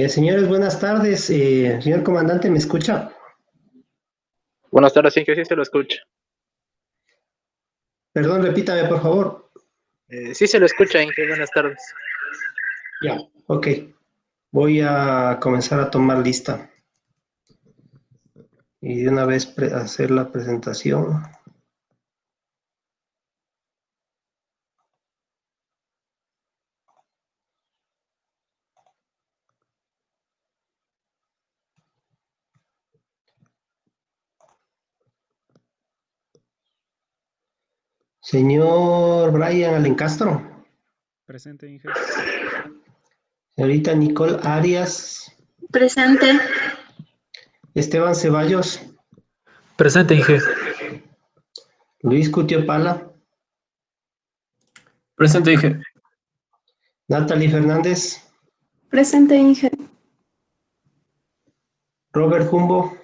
Señores, buenas tardes. Señor comandante, ¿me escucha? Buenas tardes, sí, que sí se lo escucha. Perdón, repítame, por favor. Sí se lo escucha, Inge, buenas tardes. Ya, ok. Voy a comenzar a tomar lista y de una vez hacer la presentación. Señor Brian Alencastro. Presente, Inge. Señorita Nicole Arias. Presente. Esteban Ceballos. Presente, Inge. Luis Cutiopala. Presente, Inge. Natalie Fernández. Presente, Inge. Robert Jumbo.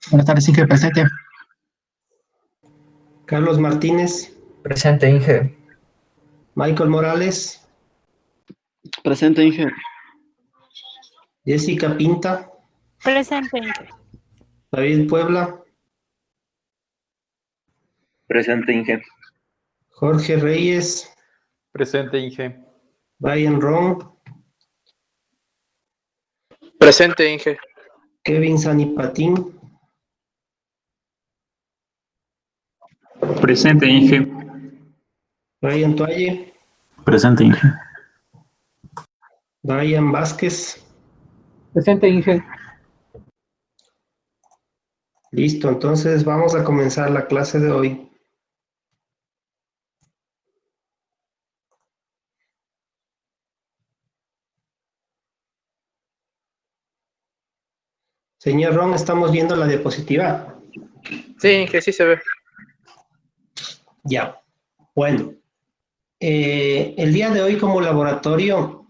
Buenas tardes, Inge, presente. Carlos Martínez. Presente, Inge. Michael Morales. Presente, Inge. Jessica Pinta. Presente, Inge. David Puebla. Presente, Inge. Jorge Reyes. Presente, Inge. Brian Ron. Presente, Inge. Kevin Sanipatín. Presente, Inge. Brian Toalle. Presente, Inge. Brian Vázquez. Presente, Inge. Listo, entonces vamos a comenzar la clase de hoy. Señor Ron, estamos viendo la diapositiva. Sí, Inge, sí se ve. Ya, bueno. El día de hoy como laboratorio,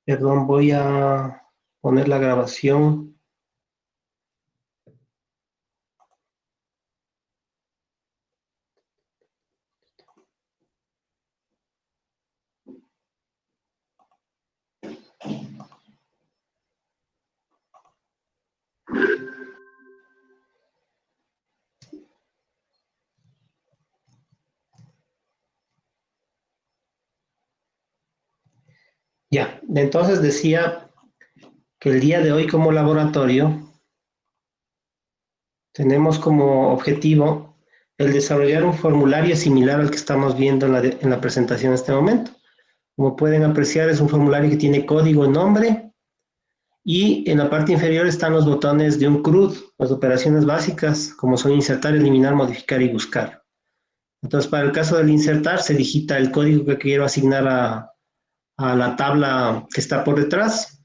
perdón, voy a poner la grabación. Ya, entonces decía que el día de hoy como laboratorio tenemos como objetivo el desarrollar un formulario similar al que estamos viendo en la presentación en este momento. Como pueden apreciar, es un formulario que tiene código y nombre, y en la parte inferior están los botones de un CRUD, las operaciones básicas, como son insertar, eliminar, modificar y buscar. Entonces, para el caso del insertar, se digita el código que quiero asignar a la tabla que está por detrás,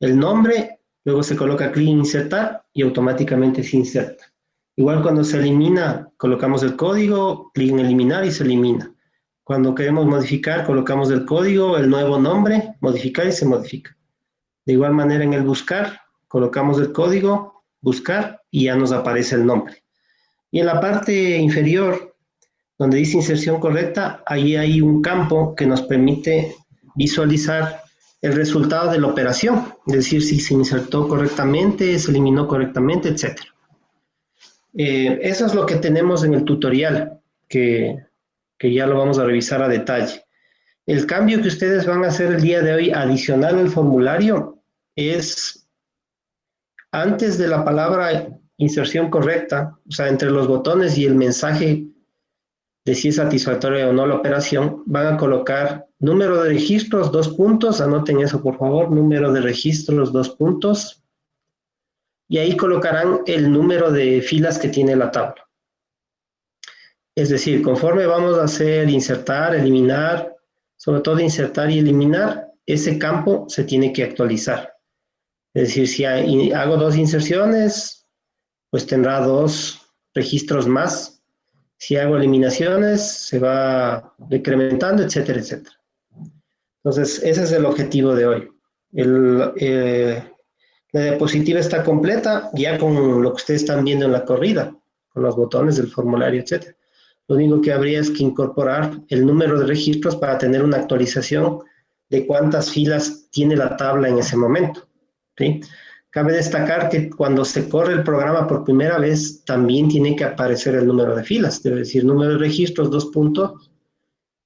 el nombre, luego se coloca clic en insertar y automáticamente se inserta. Igual cuando se elimina, colocamos el código, clic en eliminar y se elimina. Cuando queremos modificar, colocamos el código, el nuevo nombre, modificar y se modifica. De igual manera en el buscar, colocamos el código, buscar y ya nos aparece el nombre. Y en la parte inferior, donde dice inserción correcta, ahí hay un campo que nos permite visualizar el resultado de la operación, es decir, si se insertó correctamente, se eliminó correctamente, etc. Eso es lo que tenemos en el tutorial, que ya lo vamos a revisar a detalle. El cambio que ustedes van a hacer el día de hoy, adicional al formulario, es antes de la palabra inserción correcta, o sea, entre los botones y el mensaje de si es satisfactoria o no la operación, van a colocar número de registros, 2 puntos, anoten eso por favor, número de registros, 2 puntos, y ahí colocarán el número de filas que tiene la tabla. Es decir, conforme vamos a hacer insertar, eliminar, sobre todo insertar y eliminar, ese campo se tiene que actualizar. Es decir, si hago 2 inserciones, pues tendrá 2 registros más. Si hago eliminaciones, se va decrementando, etcétera, etcétera. Entonces, ese es el objetivo de hoy. La diapositiva está completa, ya con lo que ustedes están viendo en la corrida, con los botones del formulario, etcétera. Lo único que habría es que incorporar el número de registros para tener una actualización de cuántas filas tiene la tabla en ese momento, ¿sí? Cabe destacar que cuando se corre el programa por primera vez, también tiene que aparecer el número de filas, debe decir número de registros, 2 puntos,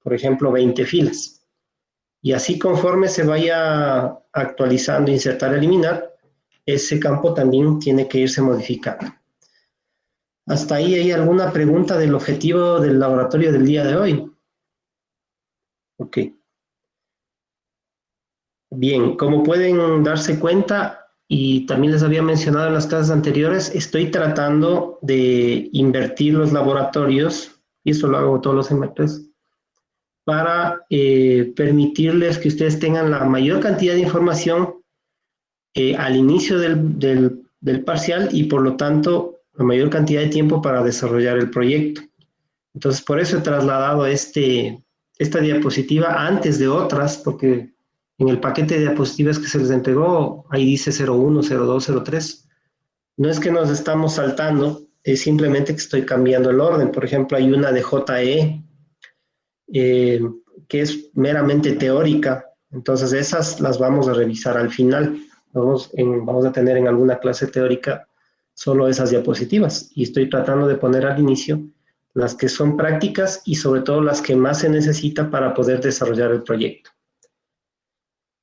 por ejemplo, 20 filas. Y así conforme se vaya actualizando, insertar, eliminar, ese campo también tiene que irse modificando. ¿Hasta ahí hay alguna pregunta del objetivo del laboratorio del día de hoy? Ok. Bien, como pueden darse cuenta, y también les había mencionado en las clases anteriores, estoy tratando de invertir los laboratorios, y eso lo hago todos los semestres, para permitirles que ustedes tengan la mayor cantidad de información al inicio del parcial y por lo tanto la mayor cantidad de tiempo para desarrollar el proyecto. Entonces por eso he trasladado esta diapositiva antes de otras, porque en el paquete de diapositivas que se les entregó, ahí dice 01, 02, 03. No es que nos estamos saltando, es simplemente que estoy cambiando el orden. Por ejemplo, hay una de JE, que es meramente teórica. Entonces esas las vamos a revisar al final. Vamos a tener en alguna clase teórica solo esas diapositivas. Y estoy tratando de poner al inicio las que son prácticas y sobre todo las que más se necesita para poder desarrollar el proyecto.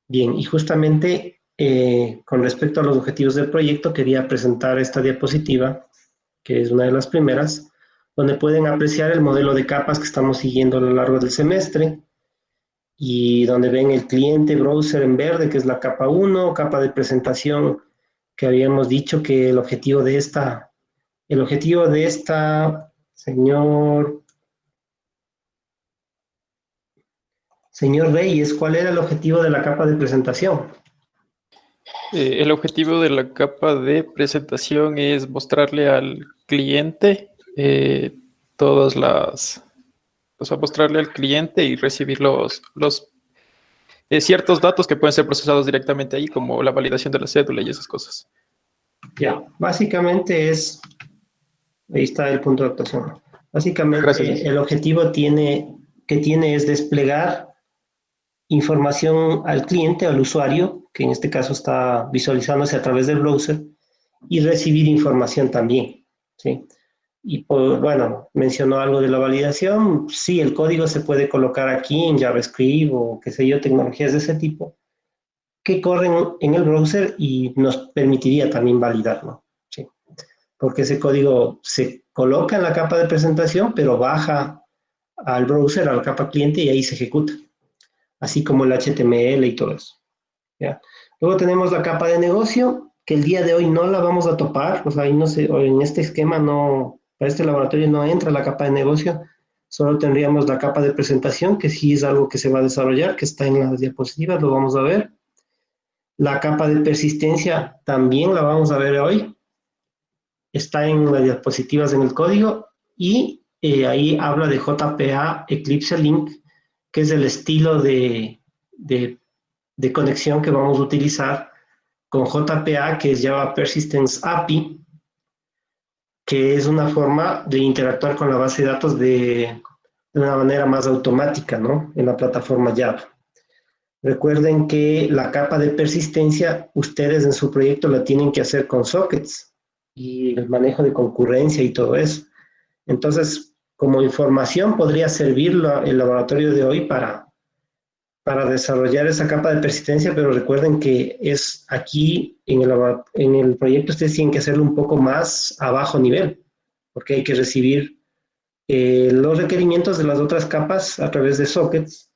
Bien, y justamente con respecto a los objetivos del proyecto, quería presentar esta diapositiva, que es una de las primeras, donde pueden apreciar el modelo de capas que estamos siguiendo a lo largo del semestre, y donde ven el cliente browser en verde, que es la capa 1, capa de presentación, que habíamos dicho que el objetivo de esta, señor Reyes, ¿cuál era el objetivo de la capa de presentación? El objetivo de la capa de presentación es mostrarle al cliente mostrarle al cliente y recibir los ciertos datos que pueden ser procesados directamente ahí, como la validación de la cédula y esas cosas. Ya, básicamente ahí está el punto de actuación. Básicamente, Gracias. el objetivo que tiene es desplegar información al cliente, al usuario, que en este caso está visualizándose a través del browser, y recibir información también, ¿sí? Y bueno, mencionó algo de la validación. Sí, el código se puede colocar aquí en JavaScript o qué sé yo, tecnologías de ese tipo, que corren en el browser y nos permitiría también validarlo, ¿sí? Porque ese código se coloca en la capa de presentación, pero baja al browser, a la capa cliente, y ahí se ejecuta, así como el HTML y todo eso, ¿ya? Luego tenemos la capa de negocio, que el día de hoy no la vamos a topar, o sea, ahí no sé, en este esquema no, para este laboratorio no entra la capa de negocio, solo tendríamos la capa de presentación, que sí es algo que se va a desarrollar, que está en las diapositivas, lo vamos a ver. La capa de persistencia también la vamos a ver hoy, está en las diapositivas en el código, y ahí habla de JPA Eclipse Link, que es el estilo de conexión que vamos a utilizar con JPA, que es Java Persistence API, que es una forma de interactuar con la base de datos de una manera más automática, ¿no? En la plataforma Java. Recuerden que la capa de persistencia, ustedes en su proyecto la tienen que hacer con sockets y el manejo de concurrencia y todo eso. Entonces, como información podría servir el laboratorio de hoy para desarrollar esa capa de persistencia, pero recuerden que es aquí en el proyecto ustedes tienen que hacerlo un poco más a bajo nivel, porque hay que recibir los requerimientos de las otras capas a través de sockets,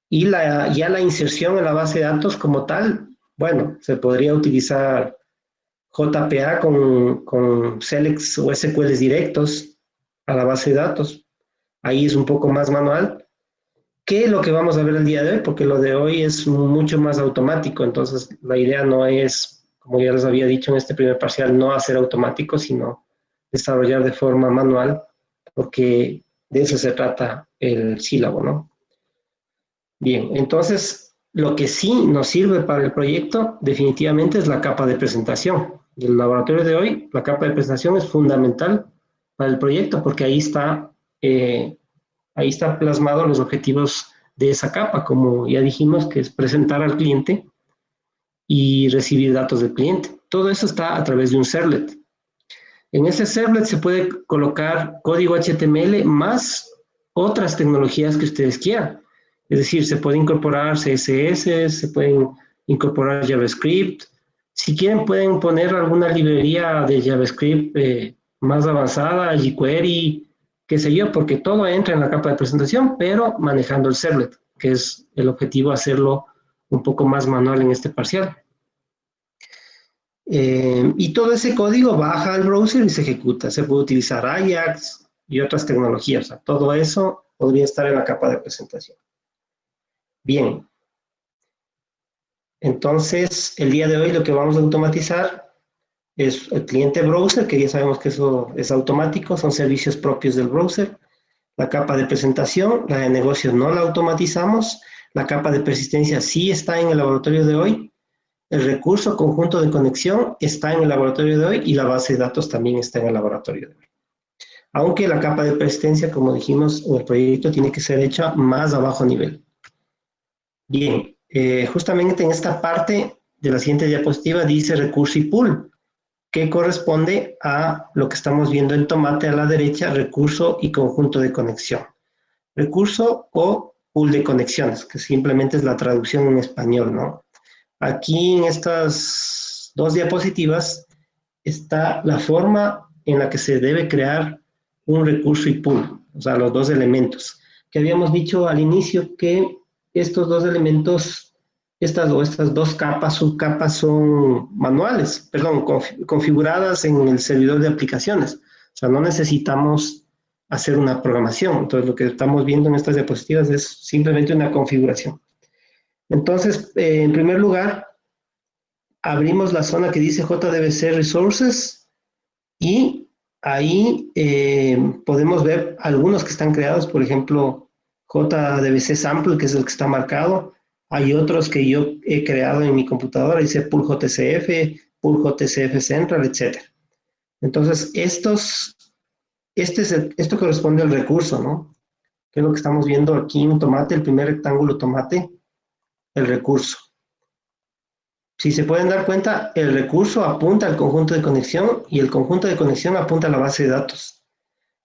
y ya la inserción en la base de datos como tal, bueno, se podría utilizar JPA con selects o SQLs directos a la base de datos. Ahí es un poco más manual que lo que vamos a ver el día de hoy, porque lo de hoy es mucho más automático. Entonces la idea no es, como ya les había dicho en este primer parcial, no hacer automático, sino desarrollar de forma manual, porque de eso se trata el sílabo, ¿no? Bien, entonces lo que sí nos sirve para el proyecto definitivamente es la capa de presentación. Del laboratorio de hoy, la capa de presentación es fundamental para el proyecto, porque ahí está plasmado los objetivos de esa capa, como ya dijimos, que es presentar al cliente y recibir datos del cliente. Todo eso está a través de un servlet. En ese servlet se puede colocar código HTML más otras tecnologías que ustedes quieran. Es decir, se puede incorporar CSS, se pueden incorporar JavaScript. Si quieren, pueden poner alguna librería de JavaScript más avanzada, jQuery, qué sé yo, porque todo entra en la capa de presentación, pero manejando el servlet, que es el objetivo, hacerlo un poco más manual en este parcial. Y todo ese código baja al browser y se ejecuta. Se puede utilizar Ajax y otras tecnologías. O sea, todo eso podría estar en la capa de presentación. Bien. Entonces, el día de hoy lo que vamos a automatizar es el cliente browser, que ya sabemos que eso es automático, son servicios propios del browser. La capa de presentación, la de negocio no la automatizamos. La capa de persistencia sí está en el laboratorio de hoy. El recurso conjunto de conexión está en el laboratorio de hoy y la base de datos también está en el laboratorio de hoy. Aunque la capa de persistencia, como dijimos en el proyecto, tiene que ser hecha más a bajo nivel. Bien, justamente en esta parte de la siguiente diapositiva dice recurso y pool, que corresponde a lo que estamos viendo en tomate a la derecha, recurso y conjunto de conexión. Recurso o pool de conexiones, que simplemente es la traducción en español, ¿no? Aquí en estas dos diapositivas está la forma en la que se debe crear un recurso y pool, o sea, los dos elementos. Que habíamos dicho al inicio que estos dos elementos, estas dos capas, subcapas son manuales, perdón, configuradas en el servidor de aplicaciones. O sea, no necesitamos hacer una programación. Entonces, lo que estamos viendo en estas diapositivas es simplemente una configuración. Entonces, en primer lugar, abrimos la zona que dice JDBC Resources y ahí podemos ver algunos que están creados, por ejemplo, JDBC Sample, que es el que está marcado. Hay otros que yo he creado en mi computadora, dice Pool JCF, Pool JCF Central, etc. Entonces, esto corresponde al recurso, ¿no? Que es lo que estamos viendo aquí en tomate, el primer rectángulo tomate, el recurso. Si se pueden dar cuenta, el recurso apunta al conjunto de conexión y el conjunto de conexión apunta a la base de datos.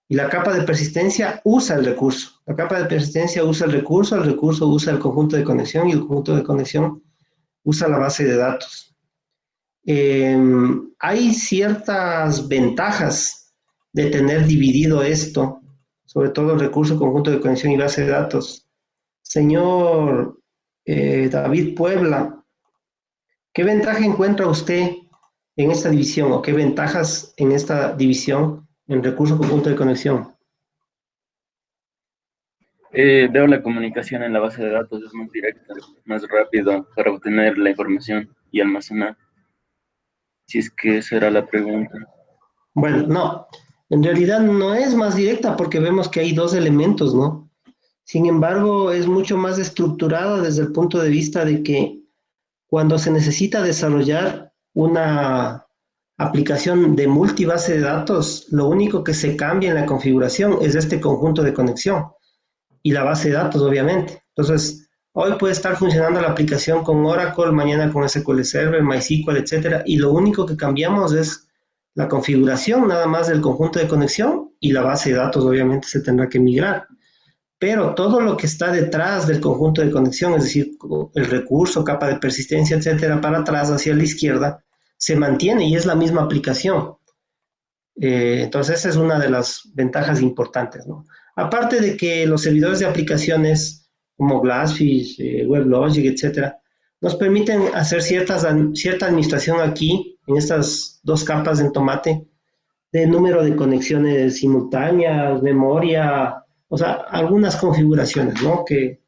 Y la capa de persistencia usa el recurso. La capa de persistencia usa el recurso usa el conjunto de conexión y el conjunto de conexión usa la base de datos. Hay ciertas ventajas de tener dividido esto, sobre todo el recurso, conjunto de conexión y base de datos. Señor David Puebla, ¿qué ventaja encuentra usted en esta división o qué ventajas en esta división en recurso conjunto de conexión? Veo la comunicación en la base de datos, es más directa, más rápido para obtener la información y almacenar. Si es que esa era la pregunta. Bueno, no, en realidad no es más directa porque vemos que hay dos elementos, ¿no? Sin embargo, es mucho más estructurada desde el punto de vista de que cuando se necesita desarrollar una aplicación de multibase de datos, lo único que se cambia en la configuración es este conjunto de conexión y la base de datos, obviamente. Entonces, hoy puede estar funcionando la aplicación con Oracle, mañana con SQL Server, MySQL, etcétera, y lo único que cambiamos es la configuración nada más del conjunto de conexión y la base de datos, obviamente, se tendrá que migrar. Pero todo lo que está detrás del conjunto de conexión, es decir, el recurso, capa de persistencia, etcétera, para atrás, hacia la izquierda, se mantiene y es la misma aplicación. Entonces, esa es una de las ventajas importantes, ¿no? Aparte de que los servidores de aplicaciones como Glassfish, WebLogic, etcétera, nos permiten hacer cierta administración aquí, en estas dos capas en tomate, de número de conexiones simultáneas, memoria, o sea, algunas configuraciones, ¿no? Que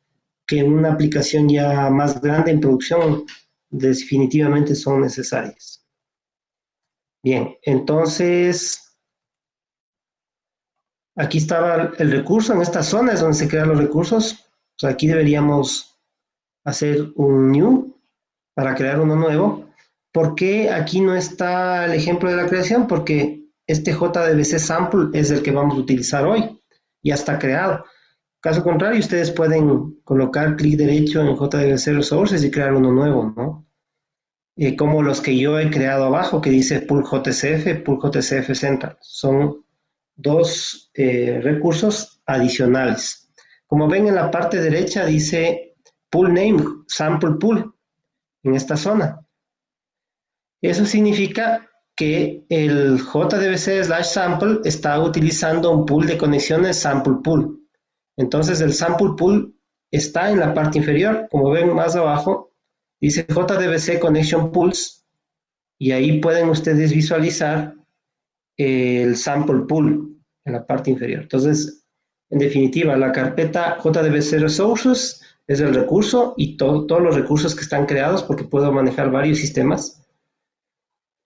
en una aplicación ya más grande en producción definitivamente son necesarias. Bien, entonces, aquí estaba el recurso, en esta zona es donde se crean los recursos. O sea, aquí deberíamos hacer un new para crear uno nuevo. ¿Por qué aquí no está el ejemplo de la creación? Porque este JDBC sample es el que vamos a utilizar hoy. Ya está creado. Caso contrario, ustedes pueden colocar clic derecho en JDBC Resources y crear uno nuevo, ¿no? Como los que yo he creado abajo, que dice Pool JCF Central. Son dos recursos adicionales. Como ven en la parte derecha dice Pool Name, Sample Pool, en esta zona. Eso significa que el JDBC/sample está utilizando un pool de conexiones sample pool. Entonces el sample pool está en la parte inferior. Como ven más abajo, dice JDBC Connection Pools y ahí pueden ustedes visualizar el sample pool en la parte inferior. Entonces, en definitiva, la carpeta JDBC Resources es el recurso y todos los recursos que están creados, porque puedo manejar varios sistemas.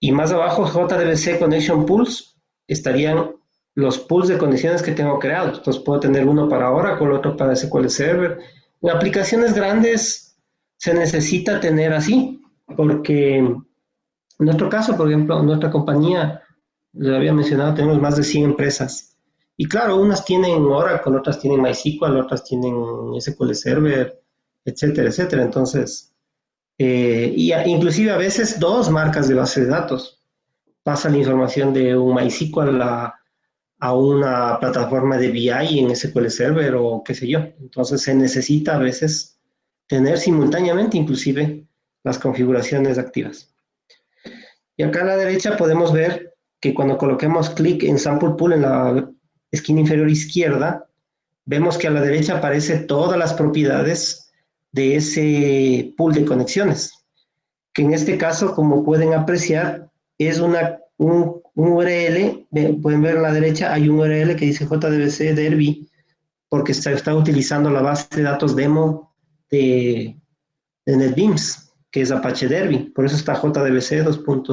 Y más abajo, JDBC Connection Pools, estarían los pools de conexiones que tengo creados. Entonces puedo tener uno para Oracle, otro para SQL Server. En aplicaciones grandes se necesita tener así, porque en nuestro caso, por ejemplo, en nuestra compañía, les había mencionado, tenemos más de 100 empresas. Y claro, unas tienen Oracle, otras tienen MySQL, otras tienen SQL Server, etcétera, etcétera. Entonces, inclusive a veces dos marcas de base de datos. Pasa la información de un MySQL a una plataforma de BI en SQL Server o qué sé yo. Entonces se necesita a veces tener simultáneamente inclusive las configuraciones activas. Y acá a la derecha podemos ver que cuando coloquemos clic en Sample Pool en la esquina inferior izquierda, vemos que a la derecha aparecen todas las propiedades de ese pool de conexiones, que en este caso, como pueden apreciar, es un URL, pueden ver a la derecha, hay un URL que dice JDBC Derby, porque se está utilizando la base de datos demo de NetBeans, que es Apache Derby, por eso está JDBC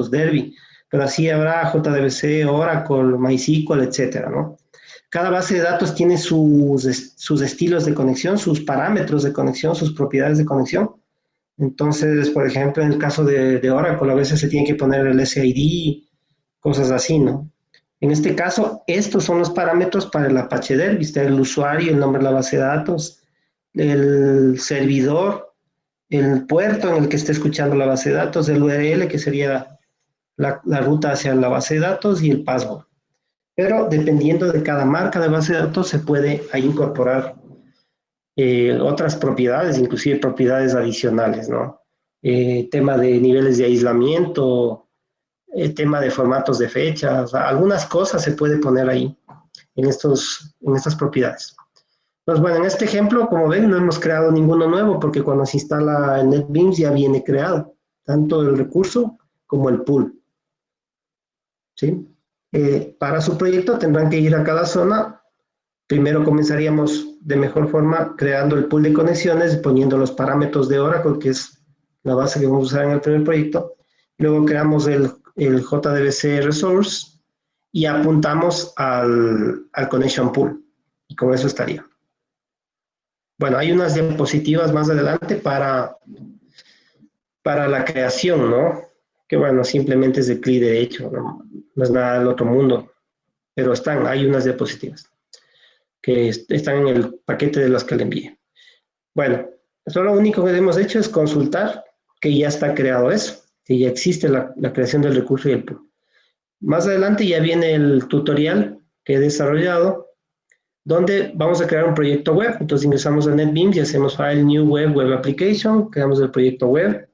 Derby, pero así habrá JDBC, Oracle, MySQL, etcétera, ¿no? Cada base de datos tiene sus estilos de conexión, sus parámetros de conexión, sus propiedades de conexión. Entonces, por ejemplo, en el caso de Oracle, a veces se tiene que poner el SID, cosas así, ¿no? En este caso, estos son los parámetros para el Apache Derby, está el usuario, el nombre de la base de datos, el servidor, el puerto en el que esté escuchando la base de datos, el URL, que sería la ruta hacia la base de datos, y el password. Pero dependiendo de cada marca de base de datos, se puede ahí incorporar otras propiedades, inclusive propiedades adicionales, ¿no? Tema de niveles de aislamiento, tema de formatos de fechas, o sea, algunas cosas se puede poner ahí en estas propiedades. Pues bueno, en este ejemplo, como ven, no hemos creado ninguno nuevo porque cuando se instala en NetBeans ya viene creado, tanto el recurso como el pool. ¿Sí? Para su proyecto tendrán que ir a cada zona. Primero comenzaríamos de mejor forma creando el pool de conexiones, poniendo los parámetros de Oracle, que es la base que vamos a usar en el primer proyecto. Luego creamos el JDBC Resource y apuntamos al Connection Pool. Y con eso estaría. Bueno, hay unas diapositivas más adelante para la creación, ¿no? Que bueno, simplemente es de clic derecho, no es nada del otro mundo. Pero hay unas diapositivas que están en el paquete de los que le envié. Bueno, eso lo único que hemos hecho es consultar que ya está creado eso, que ya existe la creación del recurso y el pool. Más adelante ya viene el tutorial que he desarrollado, donde vamos a crear un proyecto web. Entonces ingresamos a NetBeans y hacemos File, New Web, Web Application, creamos el proyecto web,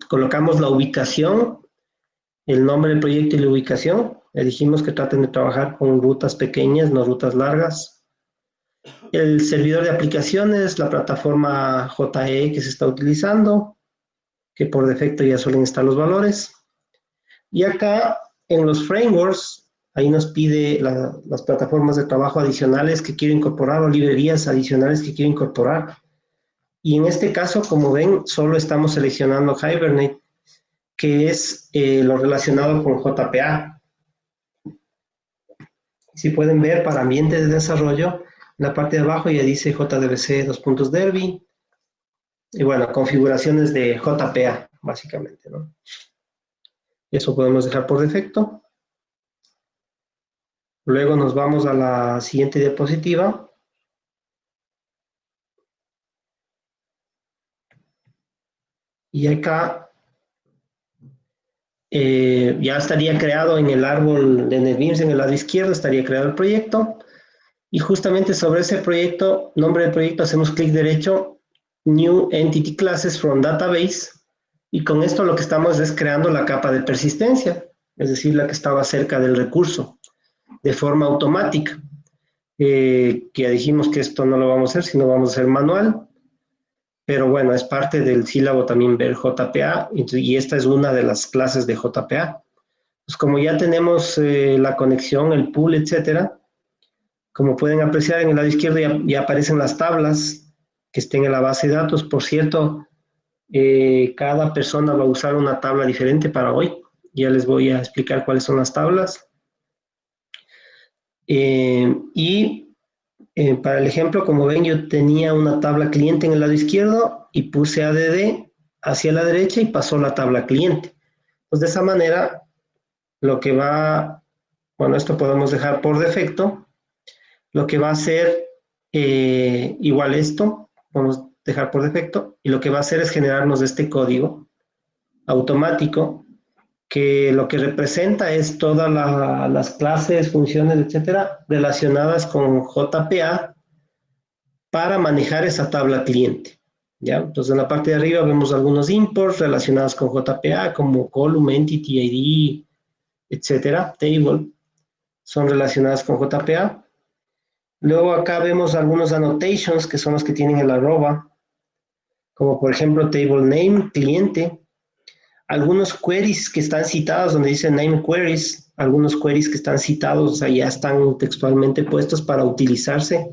colocamos la ubicación, el nombre del proyecto y la ubicación. Le dijimos que traten de trabajar con rutas pequeñas, no rutas largas. El servidor de aplicaciones, la plataforma JE que se está utilizando, que por defecto ya suelen estar los valores. Y acá en los frameworks, ahí nos pide las plataformas de trabajo adicionales que quiero incorporar o librerías adicionales que quiero incorporar. Y en este caso, como ven, solo estamos seleccionando Hibernate, que es lo relacionado con JPA. Si pueden ver, para ambiente de desarrollo, en la parte de abajo ya dice JDBC Derby. Y bueno, configuraciones de JPA, básicamente, ¿no? Eso podemos dejar por defecto. Luego nos vamos a la siguiente diapositiva. Y acá ya estaría creado en el árbol de NetBeans, en el lado izquierdo, estaría creado el proyecto. Y justamente sobre ese proyecto, nombre del proyecto, hacemos clic derecho, New Entity Classes from Database. Y con esto lo que estamos es creando la capa de persistencia, es decir, la que estaba cerca del recurso, de forma automática. Que ya dijimos que esto no lo vamos a hacer, sino vamos a hacer manual. Pero bueno, es parte del sílabo también ver JPA, y esta es una de las clases de JPA. Pues como ya tenemos la conexión, el pool, etcétera, como pueden apreciar en el lado izquierdo ya aparecen las tablas que estén en la base de datos. Por cierto, cada persona va a usar una tabla diferente para hoy. Ya les voy a explicar cuáles son las tablas. Para el ejemplo, como ven, yo tenía una tabla cliente en el lado izquierdo y puse ADD hacia la derecha y pasó la tabla cliente. Pues de esa manera, lo que va, bueno, esto podemos dejar por defecto, lo que va a hacer igual esto, vamos a dejar por defecto, y lo que va a hacer es generarnos este código automático que lo que representa es todas las clases, funciones, etcétera, relacionadas con JPA para manejar esa tabla cliente. ¿Ya? Entonces, en la parte de arriba vemos algunos imports relacionados con JPA, como column, entity, ID, etcétera, table, son relacionadas con JPA. Luego acá vemos algunos annotations, que son los que tienen el arroba, como por ejemplo table name, cliente, algunos queries que están citados donde dice name queries, algunos queries que están citados, o sea, ya están textualmente puestos para utilizarse,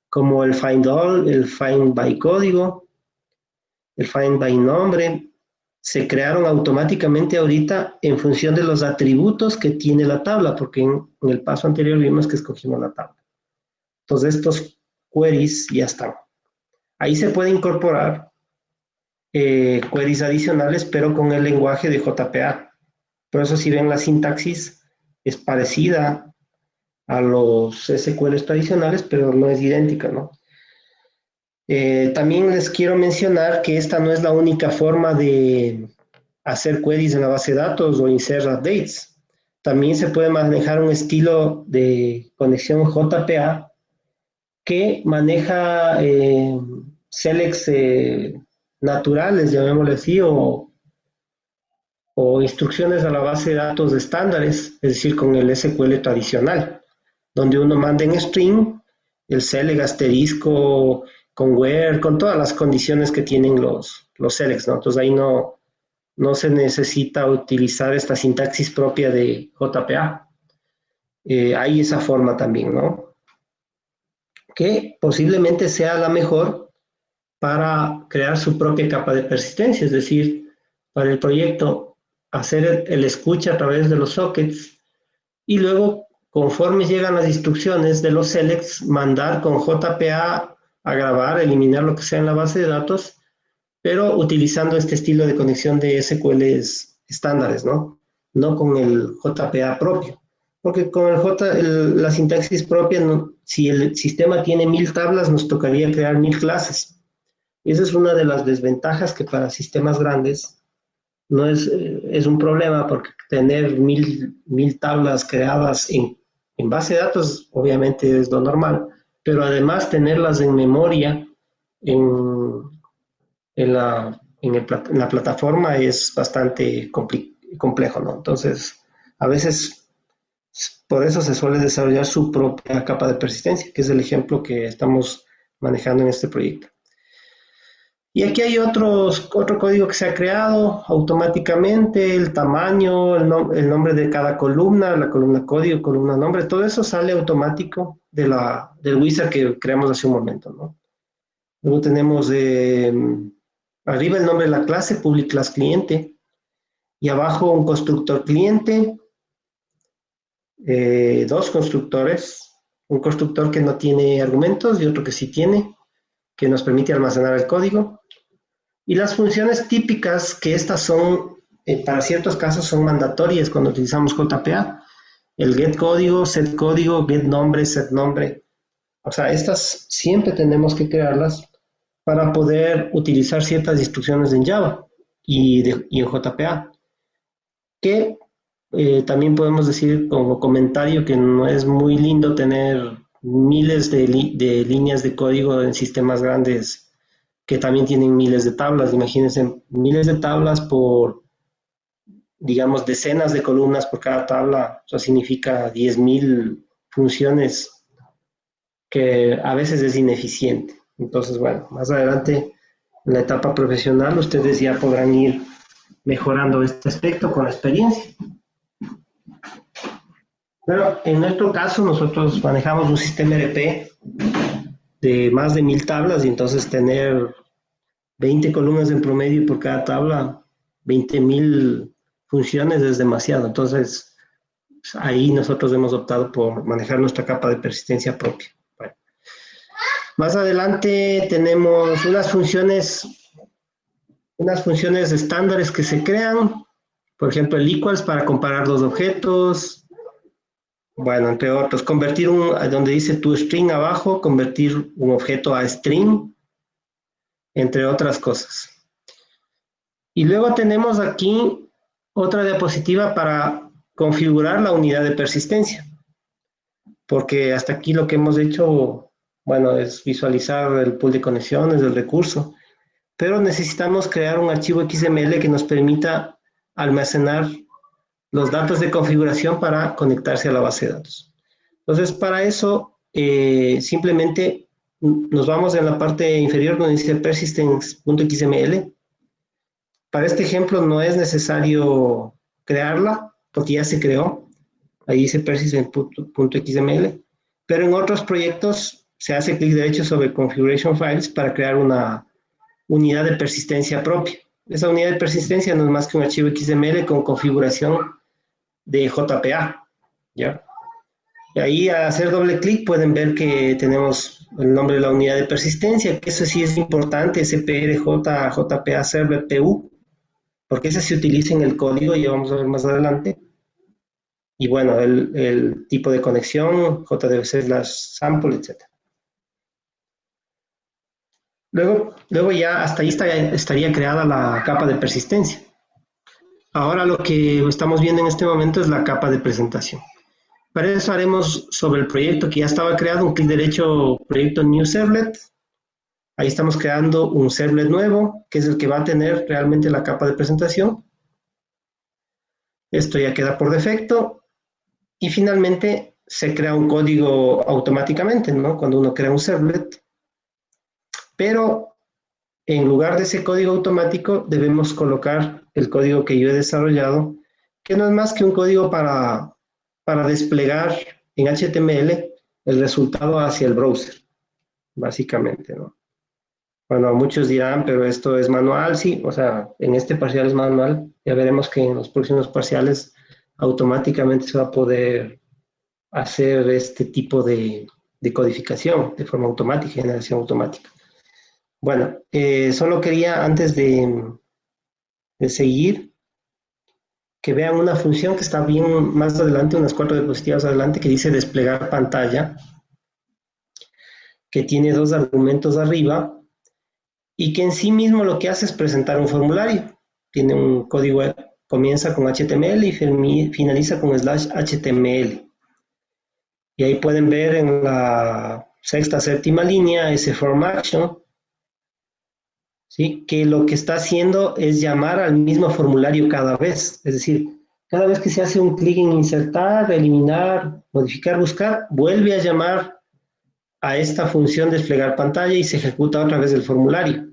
como el find all, el find by código, el find by nombre, se crearon automáticamente ahorita en función de los atributos que tiene la tabla, porque en el paso anterior vimos que escogimos la tabla. Entonces estos queries ya están. Ahí se puede incorporar queries adicionales, pero con el lenguaje de JPA. Por eso si ven la sintaxis es parecida a los SQLs tradicionales, pero no es idéntica, ¿no? También les quiero mencionar que esta no es la única forma de hacer queries en la base de datos o insert updates. También se puede manejar un estilo de conexión JPA que maneja selects naturales, llamémosle así, o instrucciones a la base de datos de estándares, es decir, con el SQL tradicional, donde uno manda en string el select asterisco con where, con todas las condiciones que tienen los selects, ¿no? Entonces ahí no se necesita utilizar esta sintaxis propia de JPA. Hay esa forma también, ¿no? Que posiblemente sea la mejor para crear su propia capa de persistencia, es decir, para el proyecto hacer el escucha a través de los sockets y luego, conforme llegan las instrucciones de los selects, mandar con JPA a grabar, eliminar lo que sea en la base de datos, pero utilizando este estilo de conexión de SQLs estándares, ¿no? No con el JPA propio. Porque con la sintaxis propia, no, si el sistema tiene 1000 tablas, nos tocaría crear 1000 clases. Y esa es una de las desventajas que para sistemas grandes no es un problema, porque tener 1000 tablas creadas en base de datos obviamente es lo normal, pero además tenerlas en memoria en la plataforma es bastante complejo, ¿no? Entonces, a veces por eso se suele desarrollar su propia capa de persistencia, que es el ejemplo que estamos manejando en este proyecto. Y aquí hay otro código que se ha creado automáticamente, el tamaño, el nombre de cada columna, la columna código, columna nombre, todo eso sale automático del wizard que creamos hace un momento, ¿no? Luego tenemos arriba el nombre de la clase, public class cliente, y abajo un constructor cliente, dos constructores, un constructor que no tiene argumentos y otro que sí tiene, que nos permite almacenar el código. Y las funciones típicas, que estas son, para ciertos casos son mandatorias cuando utilizamos JPA, el get código, get nombre, set nombre. O sea, estas siempre tenemos que crearlas para poder utilizar ciertas instrucciones en Java y en JPA. Que también podemos decir como comentario que no es muy lindo tener miles de líneas de código en sistemas grandes que también tienen miles de tablas. Imagínense, miles de tablas por, digamos, decenas de columnas por cada tabla. Eso significa 10.000 funciones que a veces es ineficiente. Entonces, bueno, más adelante en la etapa profesional ustedes ya podrán ir mejorando este aspecto con la experiencia. Pero en nuestro caso nosotros manejamos un sistema RP de más de 1.000 tablas y entonces tener 20 columnas en promedio por cada tabla, 20.000 funciones es demasiado. Entonces ahí nosotros hemos optado por manejar nuestra capa de persistencia propia. Bueno. Más adelante tenemos unas funciones estándares que se crean, por ejemplo el equals para comparar dos objetos. Bueno, entre otros, convertir donde dice toString abajo, convertir un objeto a string, entre otras cosas. Y luego tenemos aquí otra diapositiva para configurar la unidad de persistencia. Porque hasta aquí lo que hemos hecho, bueno, es visualizar el pool de conexiones, el recurso. Pero necesitamos crear un archivo XML que nos permita almacenar los datos de configuración para conectarse a la base de datos. Entonces, para eso, simplemente nos vamos en la parte inferior donde dice persistence.xml. Para este ejemplo no es necesario crearla, porque ya se creó. Ahí dice persistence.xml. Pero en otros proyectos se hace clic derecho sobre Configuration Files para crear una unidad de persistencia propia. Esa unidad de persistencia no es más que un archivo XML con configuración de JPA, ¿ya? Y ahí al hacer doble clic pueden ver que tenemos el nombre de la unidad de persistencia, que eso sí es importante, SPRJ, JPA Server PU, porque ese se utiliza en el código y vamos a ver más adelante. Y bueno, el tipo de conexión, JDBC/sample, etc. Luego ya hasta ahí estaría creada la capa de persistencia. Ahora lo que estamos viendo en este momento es la capa de presentación. Para eso haremos sobre el proyecto que ya estaba creado, un clic derecho, proyecto New Servlet. Ahí estamos creando un servlet nuevo, que es el que va a tener realmente la capa de presentación. Esto ya queda por defecto. Y finalmente se crea un código automáticamente, ¿no? Cuando uno crea un servlet. Pero en lugar de ese código automático, debemos colocar el código que yo he desarrollado, que no es más que un código para desplegar en HTML el resultado hacia el browser, básicamente, ¿no? Bueno, muchos dirán, pero esto es manual, sí, o sea, en este parcial es manual, ya veremos que en los próximos parciales automáticamente se va a poder hacer este tipo de codificación de forma automática, generación automática. Bueno, solo quería, antes de seguir, que vean una función que está bien más adelante, unas 4 diapositivas adelante, que dice desplegar pantalla, que tiene 2 argumentos arriba, y que en sí mismo lo que hace es presentar un formulario. Tiene un código, comienza con HTML y finaliza con /HTML. Y ahí pueden ver en la 6ª, 7ª línea ese form action, ¿sí? Que lo que está haciendo es llamar al mismo formulario cada vez. Es decir, cada vez que se hace un clic en insertar, eliminar, modificar, buscar, vuelve a llamar a esta función desplegar pantalla y se ejecuta otra vez el formulario.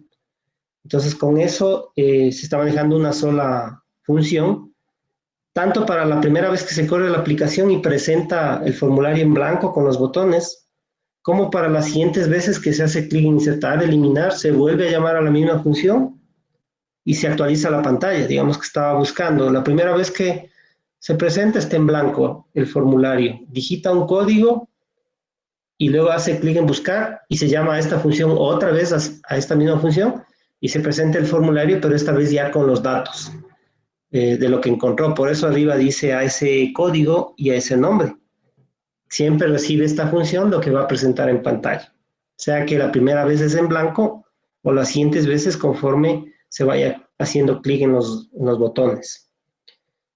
Entonces, con eso se está manejando una sola función, tanto para la primera vez que se corre la aplicación y presenta el formulario en blanco con los botones, como para las siguientes veces que se hace clic en insertar, eliminar, se vuelve a llamar a la misma función y se actualiza la pantalla. Digamos que estaba buscando. La primera vez que se presenta está en blanco el formulario. Digita un código y luego hace clic en buscar y se llama a esta función otra vez a esta misma función y se presenta el formulario, pero esta vez ya con los datos. de lo que encontró. Por eso arriba dice a ese código y a ese nombre. Siempre recibe esta función lo que va a presentar en pantalla. Sea que la primera vez es en blanco o las siguientes veces conforme se vaya haciendo clic en los botones.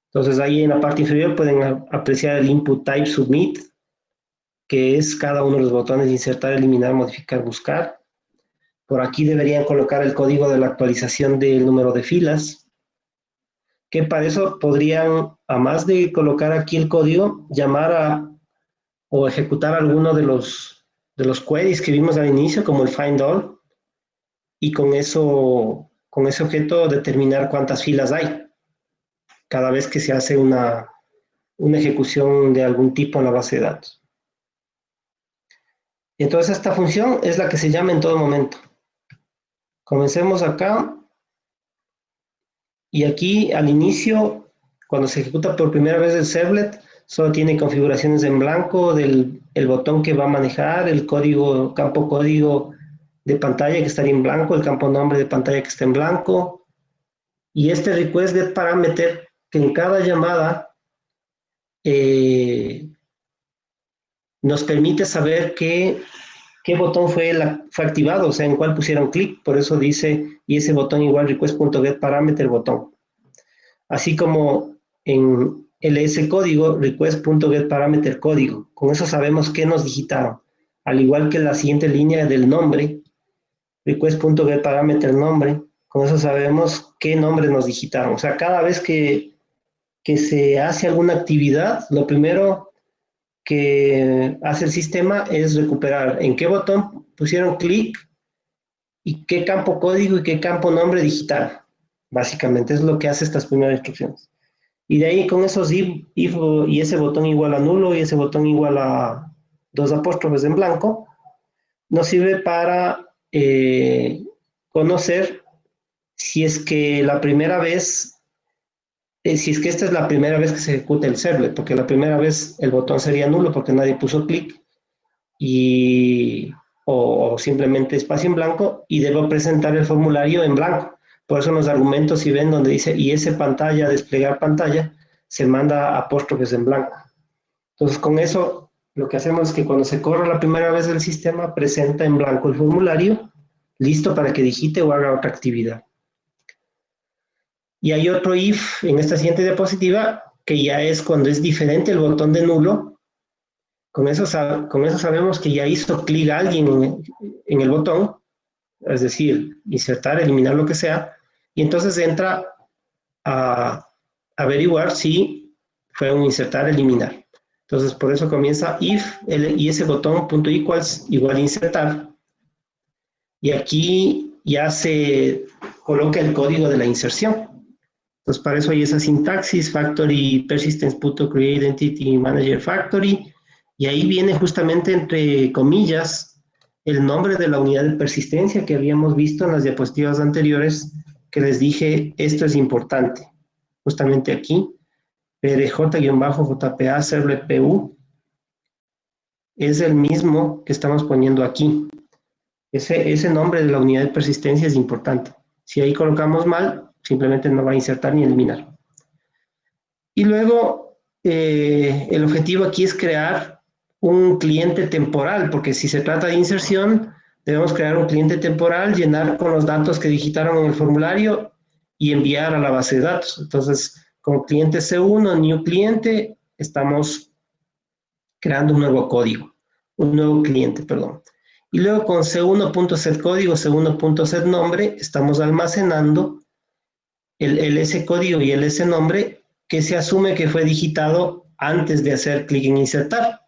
Entonces ahí en la parte inferior pueden apreciar el input type submit, que es cada uno de los botones de insertar, eliminar, modificar, buscar. Por aquí deberían colocar el código de la actualización del número de filas, que para eso podrían, a más de colocar aquí el código, llamar o ejecutar alguno de los queries que vimos al inicio, como el find all, y con ese objeto determinar cuántas filas hay, cada vez que se hace una ejecución de algún tipo en la base de datos. Entonces esta función es la que se llama en todo momento. Comencemos acá, y aquí al inicio, cuando se ejecuta por primera vez el servlet, solo tiene configuraciones en blanco del el botón que va a manejar, el código, campo código de pantalla que estaría en blanco, el campo nombre de pantalla que está en blanco, y este request get parameter que en cada llamada nos permite saber qué botón fue activado, o sea, en cuál pusieron clic. Por eso dice, y ese botón igual request.getParameter botón. Así como en ls código, request.getParameter código. Con eso sabemos qué nos digitaron. Al igual que la siguiente línea del nombre, request.getParameter nombre, con eso sabemos qué nombre nos digitaron. O sea, cada vez que se hace alguna actividad, lo primero que hace el sistema es recuperar en qué botón pusieron clic y qué campo código y qué campo nombre digitaron. Básicamente es lo que hace estas primeras instrucciones. Y de ahí con esos if y ese botón igual a nulo y ese botón igual a 2 apóstrofes en blanco, nos sirve para conocer si es que la primera vez, si es que esta es la primera vez que se ejecuta el servlet, porque la primera vez el botón sería nulo porque nadie puso clic, o simplemente espacio en blanco, y debo presentar el formulario en blanco. Por eso en los argumentos, si ven donde dice y ese pantalla, desplegar pantalla, se manda apóstrofes en blanco. Entonces con eso lo que hacemos es que cuando se corre la primera vez el sistema, presenta en blanco el formulario, listo para que digite o haga otra actividad. Y hay otro if en esta siguiente diapositiva, que ya es cuando es diferente el botón de nulo. Con eso sabemos que ya hizo clic alguien en el botón, es decir, insertar, eliminar, lo que sea, y entonces entra a averiguar si fue un insertar, eliminar. Entonces, por eso comienza if y ese botón punto equals igual insertar, y aquí ya se coloca el código de la inserción. Entonces, para eso hay esa sintaxis, factory persistence.create entity manager factory, y ahí viene justamente entre comillas el nombre de la unidad de persistencia que habíamos visto en las diapositivas anteriores, que les dije, esto es importante. Justamente aquí, PRJ-JPA servlet PU, es el mismo que estamos poniendo aquí. Ese nombre de la unidad de persistencia es importante. Si ahí colocamos mal, simplemente no va a insertar ni eliminar. Y luego, el objetivo aquí es crear un cliente temporal, porque si se trata de inserción, debemos crear un cliente temporal, llenar con los datos que digitaron en el formulario y enviar a la base de datos. Entonces, con cliente C1, new cliente, estamos creando un nuevo código, un nuevo cliente, perdón. Y luego con C1.set código, C1.set nombre, estamos almacenando el S código y el S nombre que se asume que fue digitado antes de hacer clic en insertar.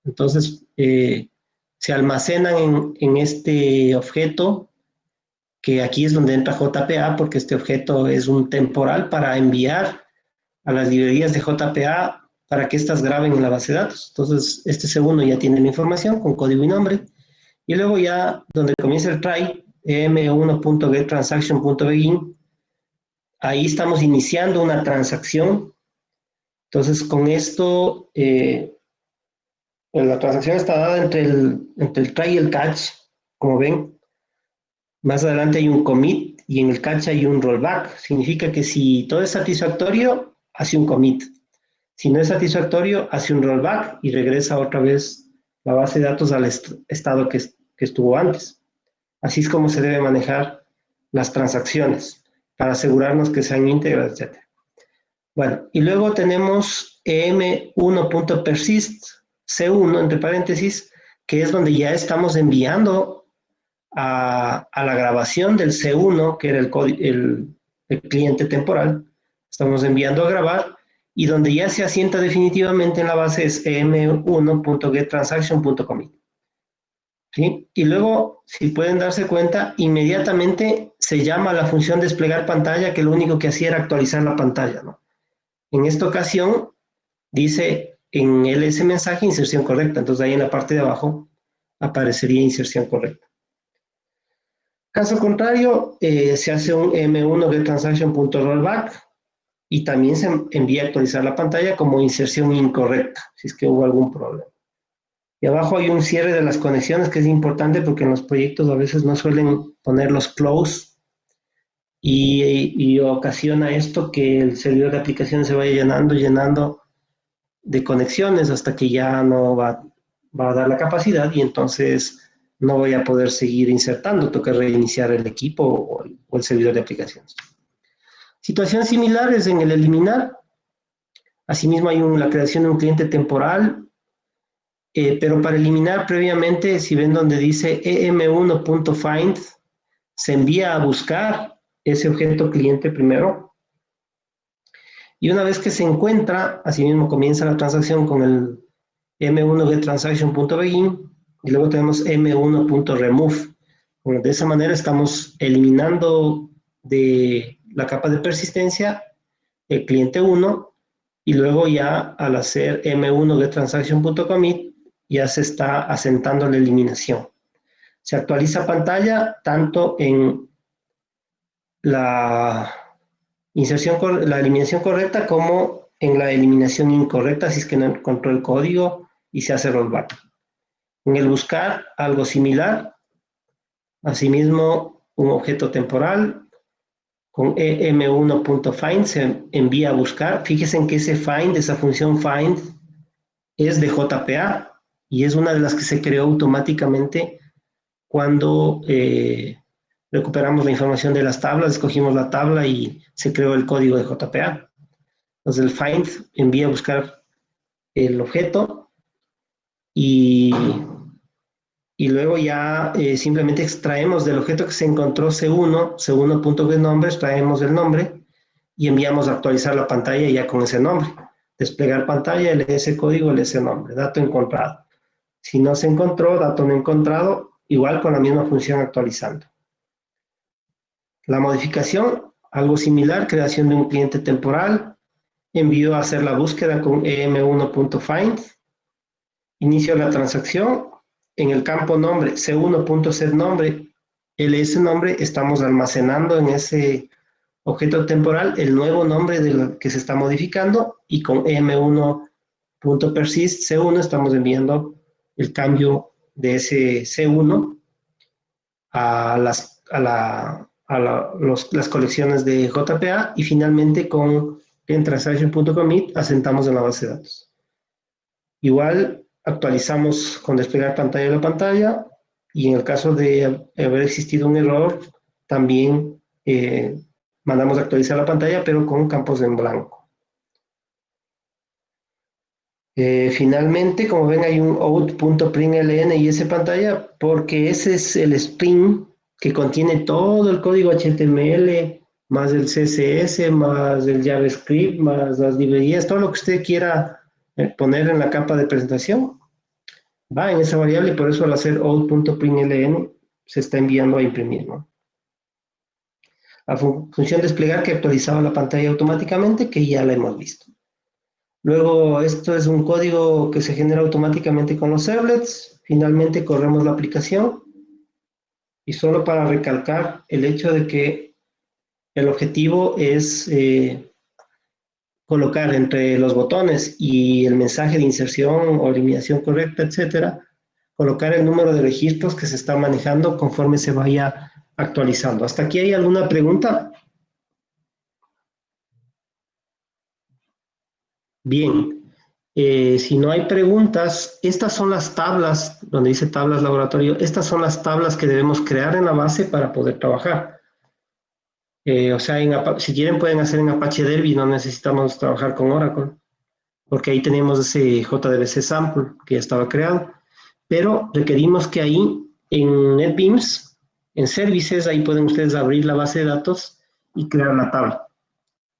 Entonces, se almacenan en este objeto, que aquí es donde entra JPA, porque este objeto es un temporal para enviar a las librerías de JPA para que éstas graben en la base de datos. Entonces, este segundo ya tiene la información con código y nombre. Y luego ya, donde comienza el try, em1.getTransaction.begin, ahí estamos iniciando una transacción. Entonces, con esto, la transacción está dada entre el try y el catch, como ven. Más adelante hay un commit, y en el catch hay un rollback. Significa que si todo es satisfactorio, hace un commit. Si no es satisfactorio, hace un rollback y regresa otra vez la base de datos al estado que estuvo antes. Así es como se debe manejar las transacciones para asegurarnos que sean íntegras, etc. Bueno, y luego tenemos em1.persist, C1, entre paréntesis, que es donde ya estamos enviando a la grabación del C1, que era el cliente temporal, estamos enviando a grabar, y donde ya se asienta definitivamente en la base es em1.getTransaction.commit. ¿Sí? Y luego, si pueden darse cuenta, inmediatamente se llama a la función desplegar pantalla, que lo único que hacía era actualizar la pantalla, ¿no? En esta ocasión, dice en ese mensaje inserción correcta, entonces ahí en la parte de abajo aparecería inserción correcta. Caso contrario, se hace un m1getTransaction.rollback y también se envía a actualizar la pantalla como inserción incorrecta, si es que hubo algún problema. Y abajo hay un cierre de las conexiones que es importante porque en los proyectos a veces no suelen poner los close y ocasiona esto que el servidor de aplicaciones se vaya llenando de conexiones hasta que ya no va a dar la capacidad y entonces no voy a poder seguir insertando, toca reiniciar el equipo o el servidor de aplicaciones. Situaciones similares en el eliminar. Asimismo hay la creación de un cliente temporal, pero para eliminar previamente, si ven donde dice em1.find, se envía a buscar ese objeto cliente primero. Y una vez que se encuentra, asimismo comienza la transacción con el m1getTransaction.begin y luego tenemos m1.remove. Bueno, de esa manera estamos eliminando de la capa de persistencia el cliente 1 y luego ya al hacer m1getTransaction.commit ya se está asentando la eliminación. Se actualiza pantalla tanto en la eliminación correcta como en la eliminación incorrecta, si es que no encontró el código y se hace rollback. En el buscar, algo similar. Asimismo, un objeto temporal con em1.find se envía a buscar. Fíjense en que ese find, esa función find, es de JPA y es una de las que se creó automáticamente cuando recuperamos la información de las tablas, escogimos la tabla y se creó el código de JPA. Entonces el find envía a buscar el objeto y luego ya simplemente extraemos del objeto que se encontró C1.getNombre, extraemos el nombre y enviamos a actualizar la pantalla ya con ese nombre. Desplegar pantalla, lee ese código, lee ese nombre, dato encontrado. Si no se encontró, dato no encontrado, igual con la misma función actualizando. La modificación, algo similar, creación de un cliente temporal, envío a hacer la búsqueda con em1.find, inicio la transacción, en el campo nombre, c1.setNombre, ls nombre, estamos almacenando en ese objeto temporal el nuevo nombre de lo que se está modificando y con m1.persist c1 estamos enviando el cambio de ese c1 a las colecciones de JPA y finalmente con getTransaction.commit asentamos en la base de datos. Igual actualizamos con desplegar pantalla la pantalla y en el caso de haber existido un error también mandamos a actualizar la pantalla pero con campos en blanco. Finalmente, como ven, hay un out.println y esa pantalla porque ese es el string que contiene todo el código HTML, más el CSS, más el JavaScript, más las librerías, todo lo que usted quiera poner en la capa de presentación, va en esa variable y por eso al hacer out.println se está enviando a imprimir, ¿no? La función desplegar que actualizaba la pantalla automáticamente, que ya la hemos visto. Luego, esto es un código que se genera automáticamente con los servlets. Finalmente, corremos la aplicación. Y solo para recalcar el hecho de que el objetivo es colocar entre los botones y el mensaje de inserción o eliminación correcta, etcétera, colocar el número de registros que se está manejando conforme se vaya actualizando. ¿Hasta aquí hay alguna pregunta? Bien. Si no hay preguntas, estas son las tablas, donde dice tablas laboratorio, estas son las tablas que debemos crear en la base para poder trabajar. O sea, si quieren pueden hacer en Apache Derby, no necesitamos trabajar con Oracle, porque ahí tenemos ese JDBC sample que ya estaba creado, pero requerimos que ahí en NetBeans, en Services, ahí pueden ustedes abrir la base de datos y crear la tabla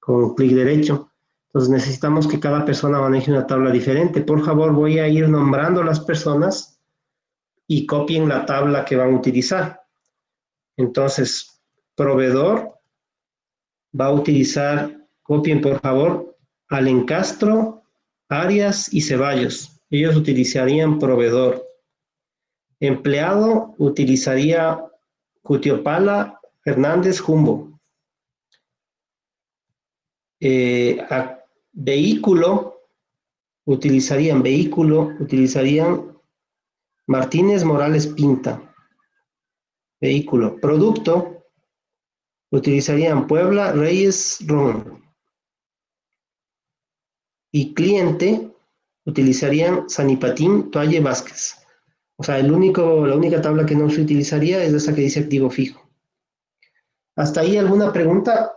con clic derecho. Entonces necesitamos que cada persona maneje una tabla diferente. Por favor, voy a ir nombrando a las personas y copien la tabla que van a utilizar. Entonces, proveedor va a utilizar, copien por favor, Alencastro, Arias y Ceballos. Ellos utilizarían proveedor. Empleado utilizaría Cutiopala, Fernández, Jumbo. Vehículo, utilizarían Martínez Morales Pinta. Vehículo. Producto, utilizarían Puebla, Reyes, Ron. Y cliente, utilizarían Sanipatín, Toalle, Vázquez. O sea, la única tabla que no se utilizaría es esa que dice activo fijo. ¿Hasta ahí alguna pregunta?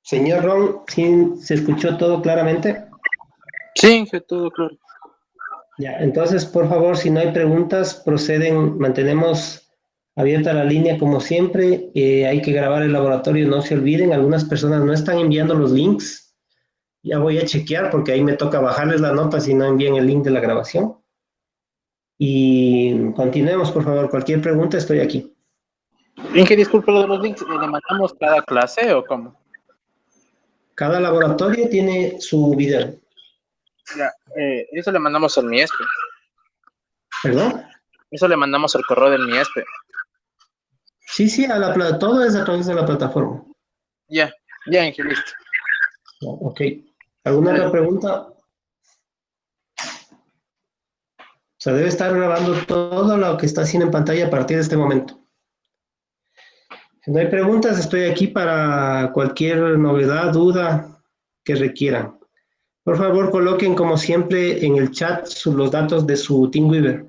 Señor Ron, ¿sí se escuchó todo claramente? Sí, Inge, todo claro. Ya, entonces, por favor, si no hay preguntas, mantenemos abierta la línea como siempre. Hay que grabar el laboratorio, no se olviden. Algunas personas no están enviando los links. Ya voy a chequear porque ahí me toca bajarles la nota si no envían el link de la grabación. Y continuemos, por favor. Cualquier pregunta, estoy aquí. Inge, disculpe lo de los links. ¿Le mandamos cada clase o cómo? Cada laboratorio tiene su video. Ya, eso le mandamos al MIESPE. ¿Perdón? Eso le mandamos al correo del MIESPE. Sí, todo es a través de la plataforma. Ya, ya, Inge, listo. Ok. ¿Alguna otra pregunta? O sea, debe estar grabando todo lo que está haciendo en pantalla a partir de este momento. Si no hay preguntas, estoy aquí para cualquier novedad, duda que requieran. Por favor, coloquen como siempre en el chat los datos de su TeamWeaver.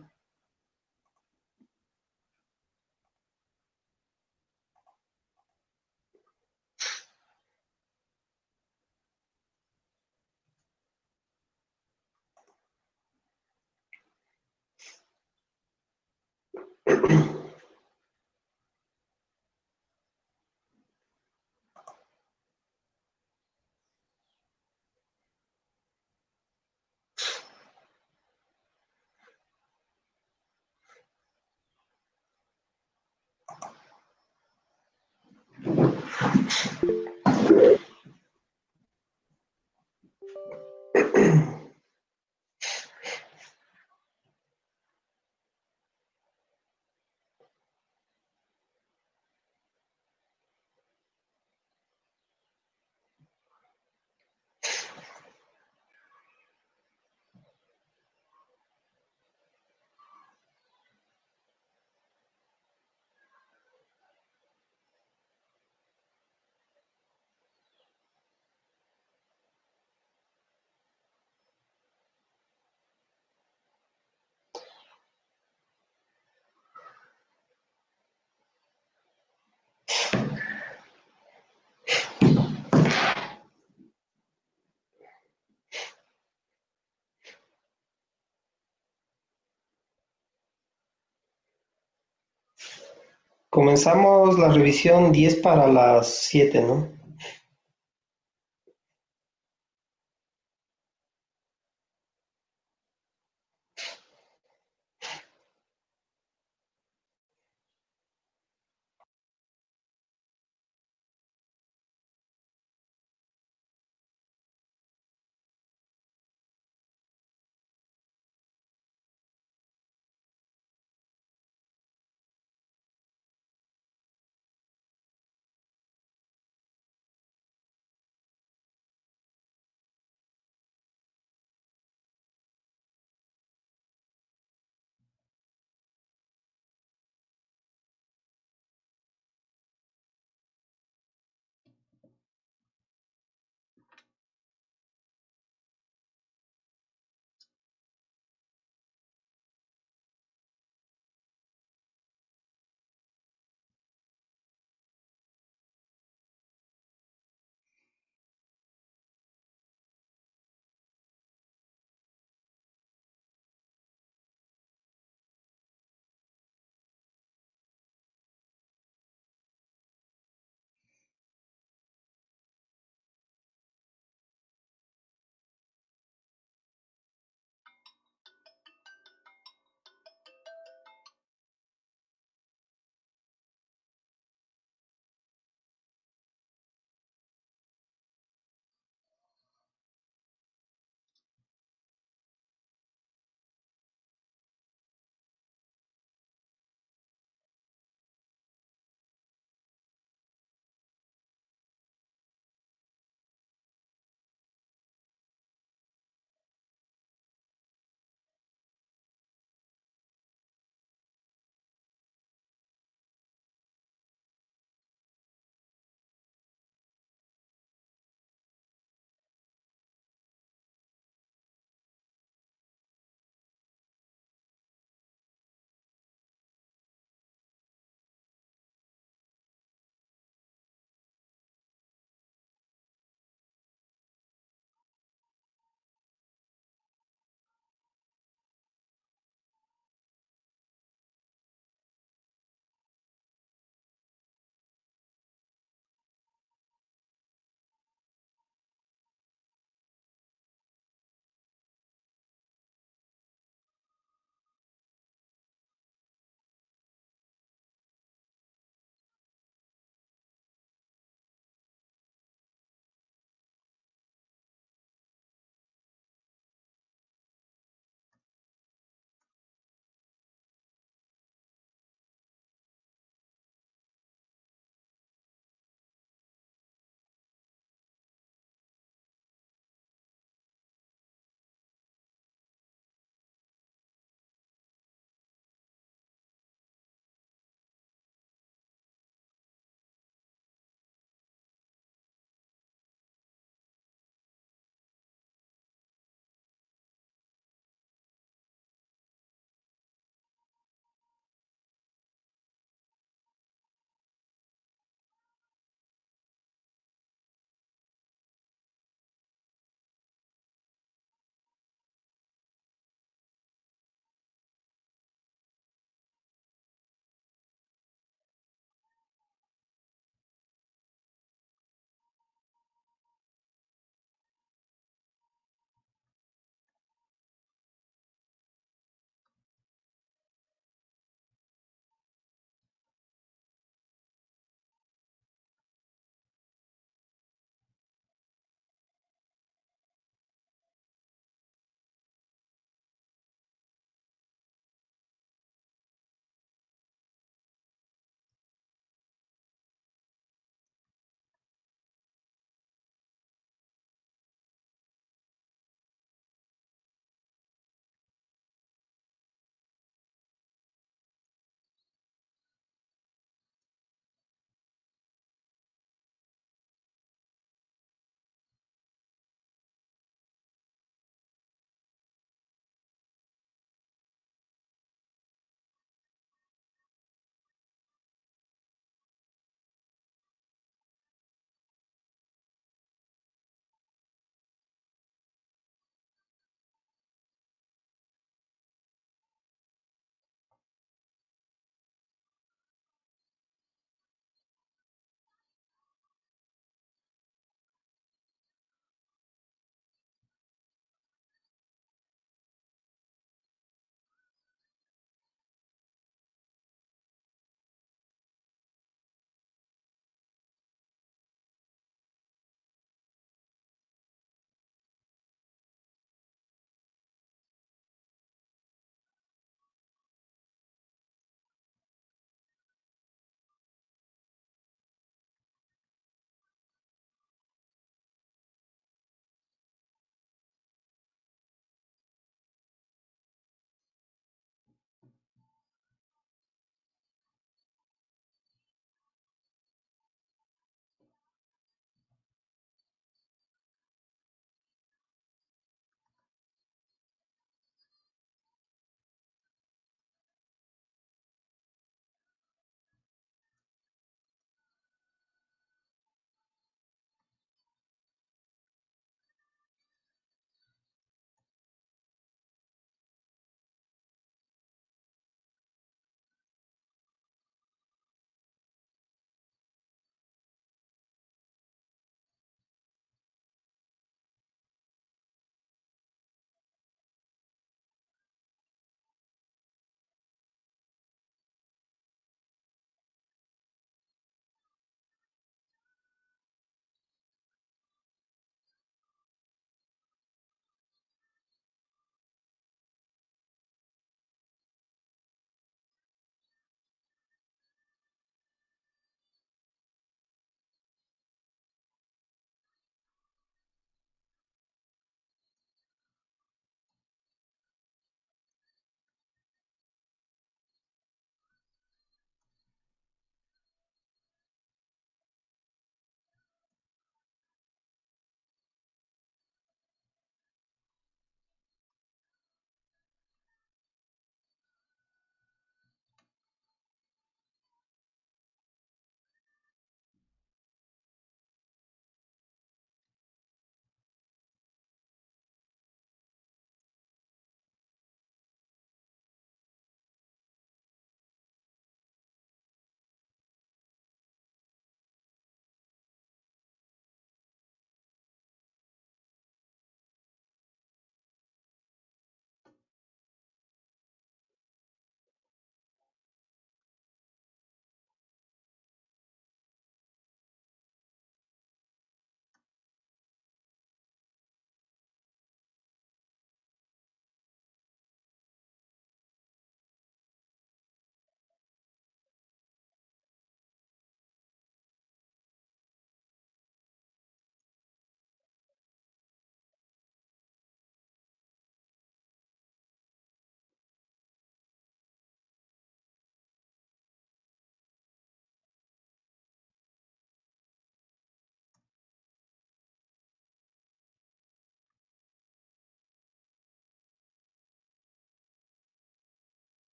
Comenzamos la revisión 10 para las 7, ¿no?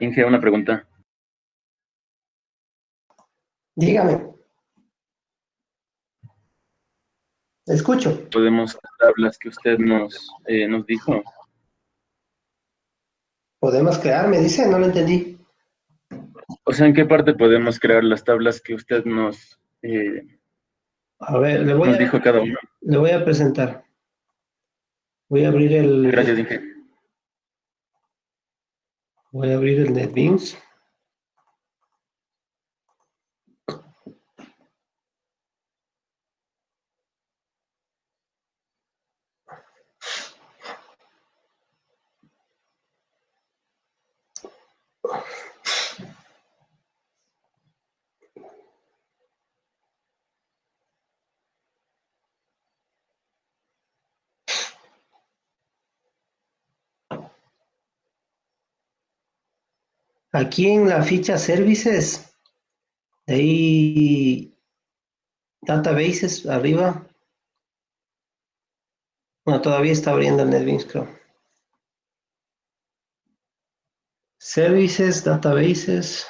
Inge, una pregunta. Dígame. Escucho. ¿Podemos las tablas que usted nos dijo? Podemos crear, me dice, no lo entendí. O sea, ¿en qué parte podemos crear las tablas que usted A ver, nos dijo cada uno? le voy a presentar. Voy a abrir Gracias, Inge. voy a abrir el NetBeans. Aquí en la ficha Services, de ahí Databases arriba. No, todavía está abriendo el NetBeans, creo. Services, Databases.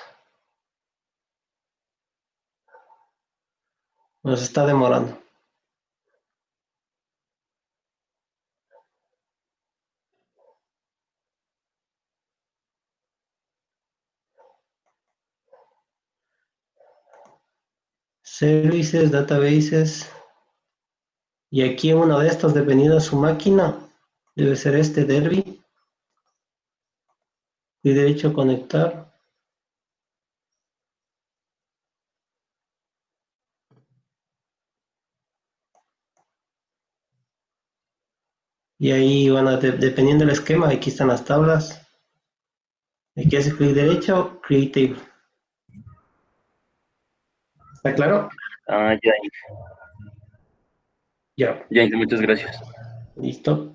Nos está demorando. Services, Databases. Y aquí uno de estos, dependiendo de su máquina, debe ser este Derby. Y derecho a conectar. Y ahí van a, dependiendo del esquema, aquí están las tablas. Aquí hace clic derecho, Create Table. ¿Está claro? Ah, ya, Inge. Ya, Ya, Inge, muchas gracias. listo.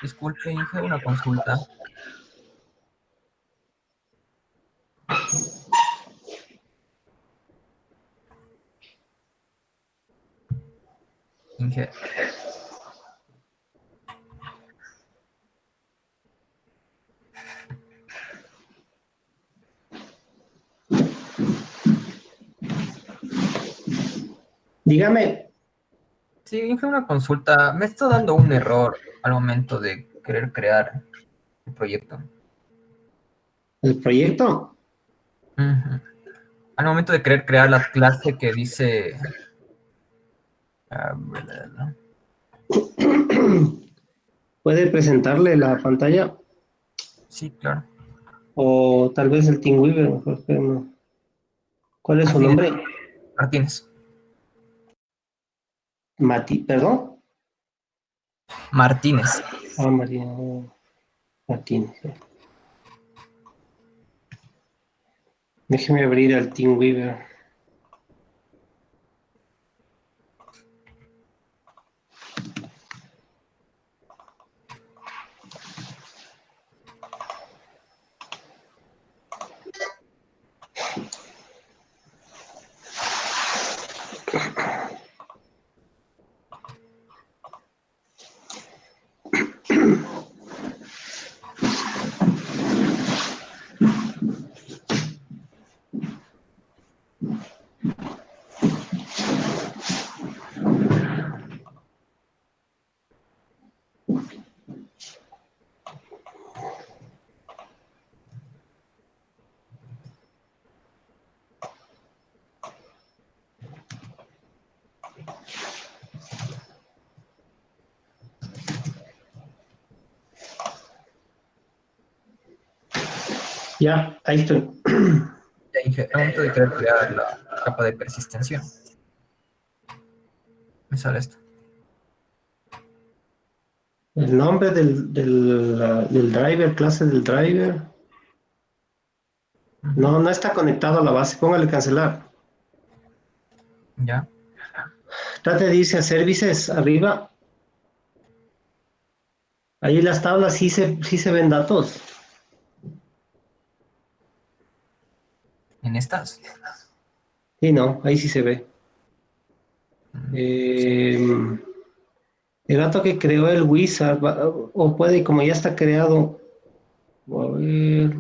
Disculpe, Inge, una consulta. Inge. Dígame. Sí, Inge, una consulta. Me está dando un error al momento de querer crear el proyecto. ¿El proyecto? Ujú. Al momento de querer crear la clase que dice... ¿Puede presentarle la pantalla? Sí, claro. O tal vez el TeamWeaver, mejor que no. ¿Cuál es su nombre? Martínez. ¿Perdón? Martínez. Ah, María Martínez. Déjeme abrir el TeamWeaver. Ya, ahí estoy. Ya, Inge, al momento de querer crear la capa de persistencia, me sale esto. El nombre del driver, clase del driver. No, no está conectado a la base. Póngale cancelar. Ya, Trate de irse a services arriba. Ahí las tablas sí se ven datos. en estas. Sí, no, ahí sí se ve. El dato que creó el wizard, o puede, como ya está creado, a ver.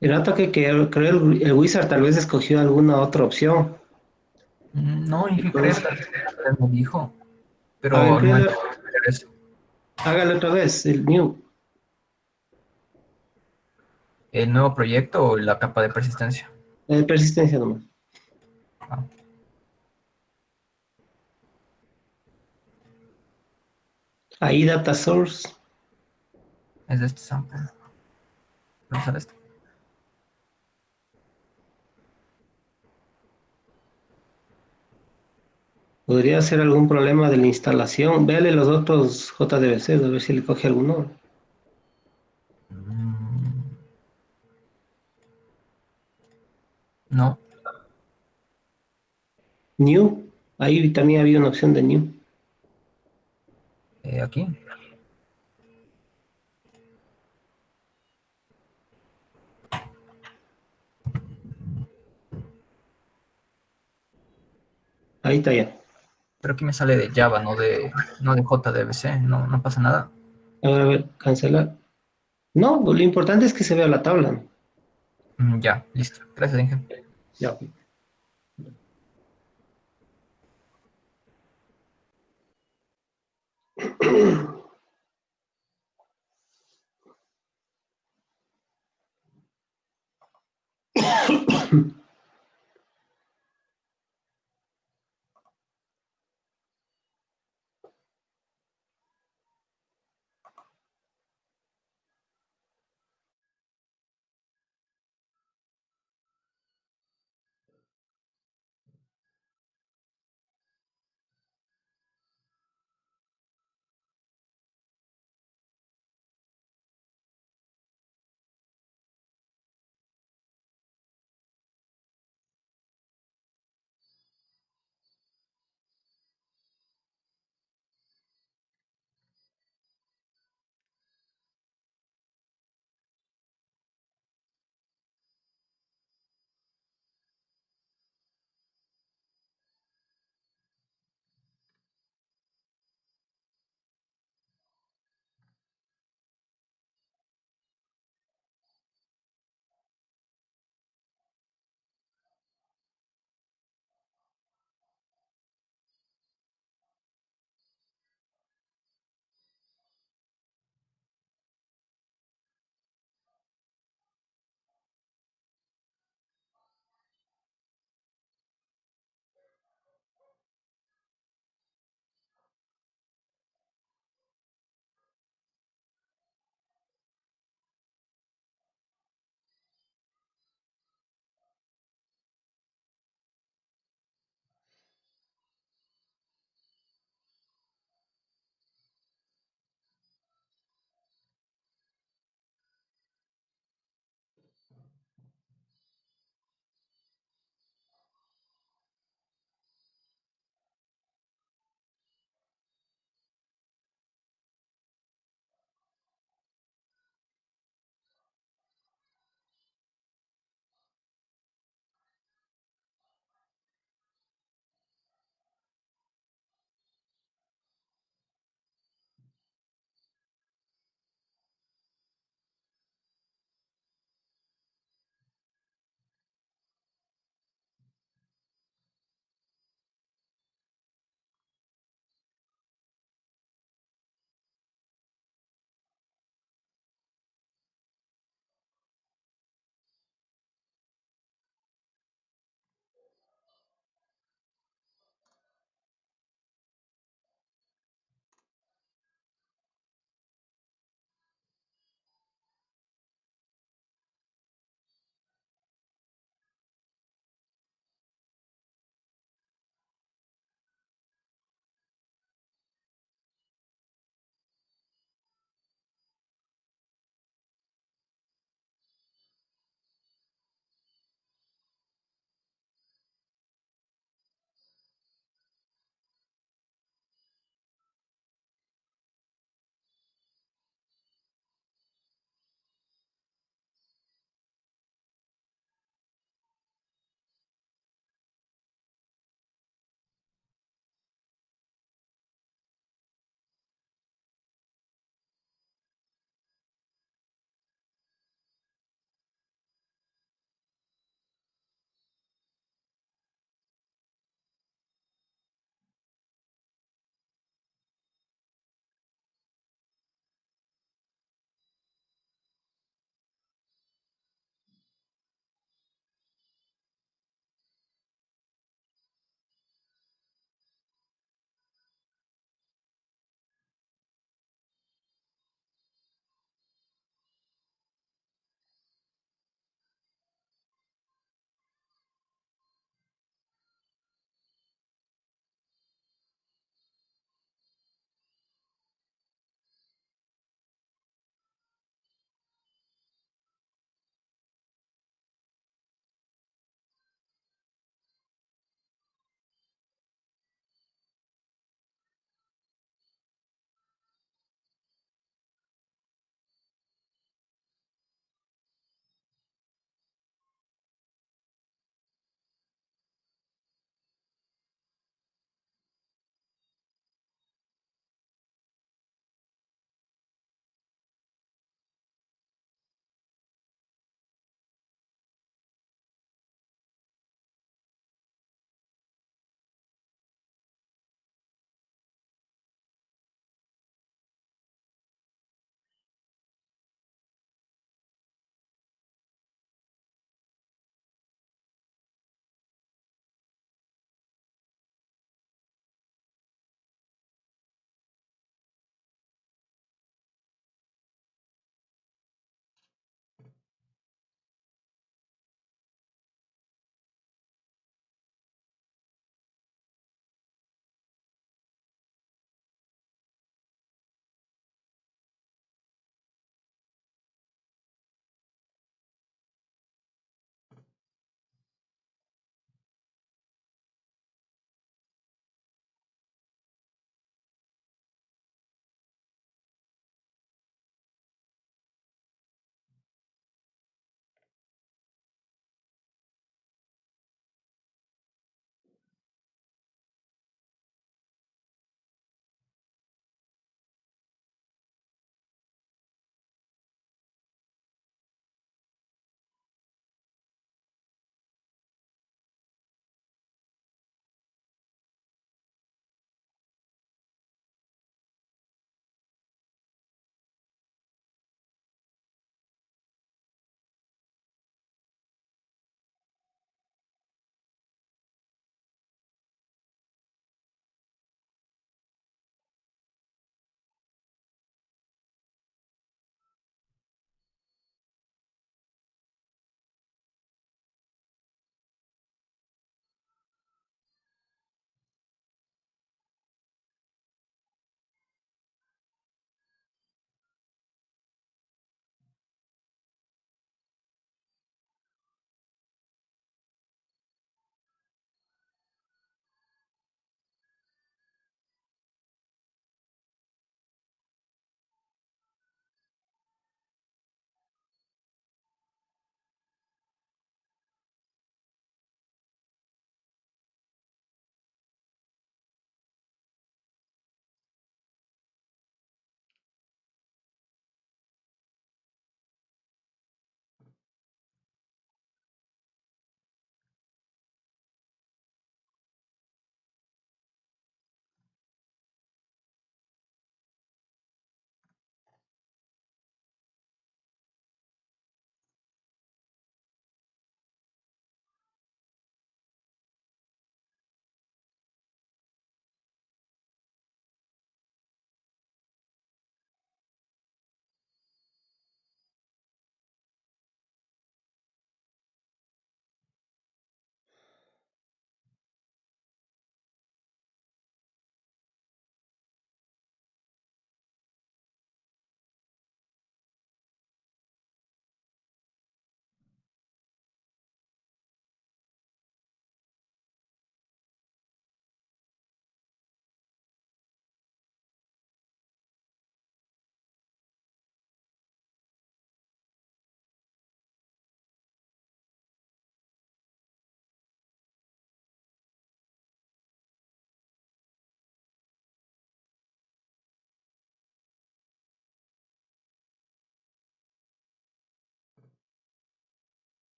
El dato que creó el wizard tal vez escogió alguna otra opción. No, Inge, Entonces, creerla, me dijo, a ver, pero no es eso. hágalo otra vez, el new. ¿El nuevo proyecto o la capa de persistencia? Persistencia nomás. Ah, Ahí data source. es de este sample. ¿No sale esto? Podría ser algún problema de la instalación. Véale los otros JDBC, a ver si le coge alguno. Mm, no, New. Ahí también había una opción de new. aquí. Ahí está ya. Pero aquí me sale de Java, no de JDBC, no, no pasa nada. Ahora a ver, cancelar. No, lo importante es que se vea la tabla. Ya, listo. Gracias, Inge. Ya.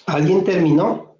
¿Alguien terminó?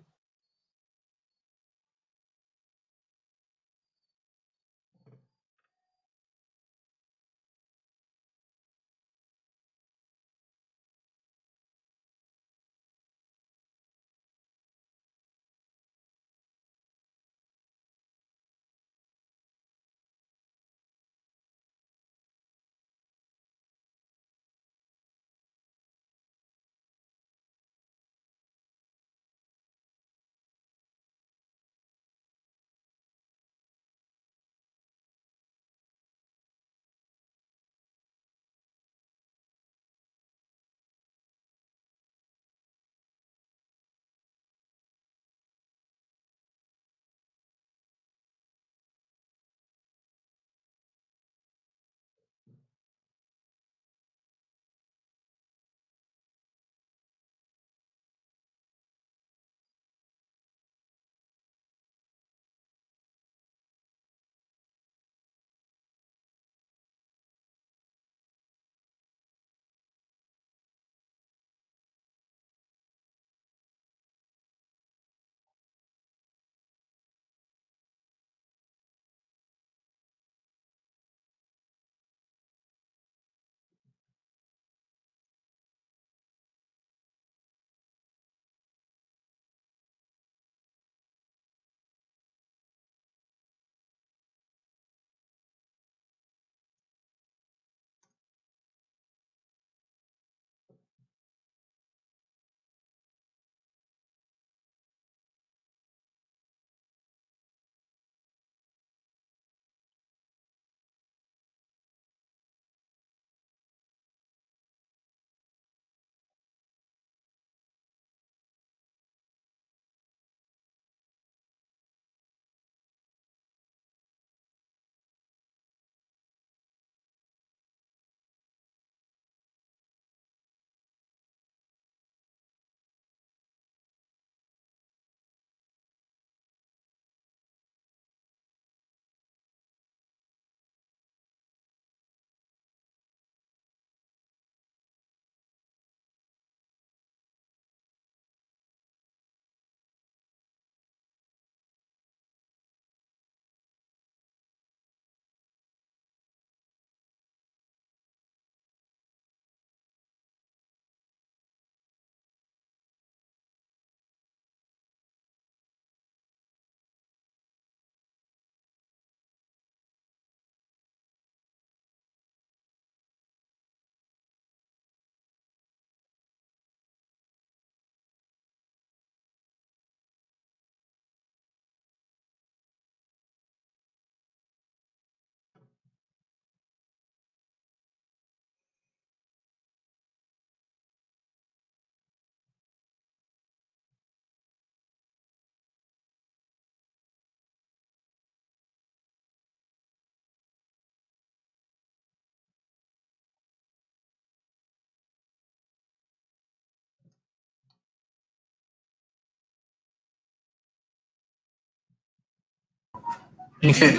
Inge,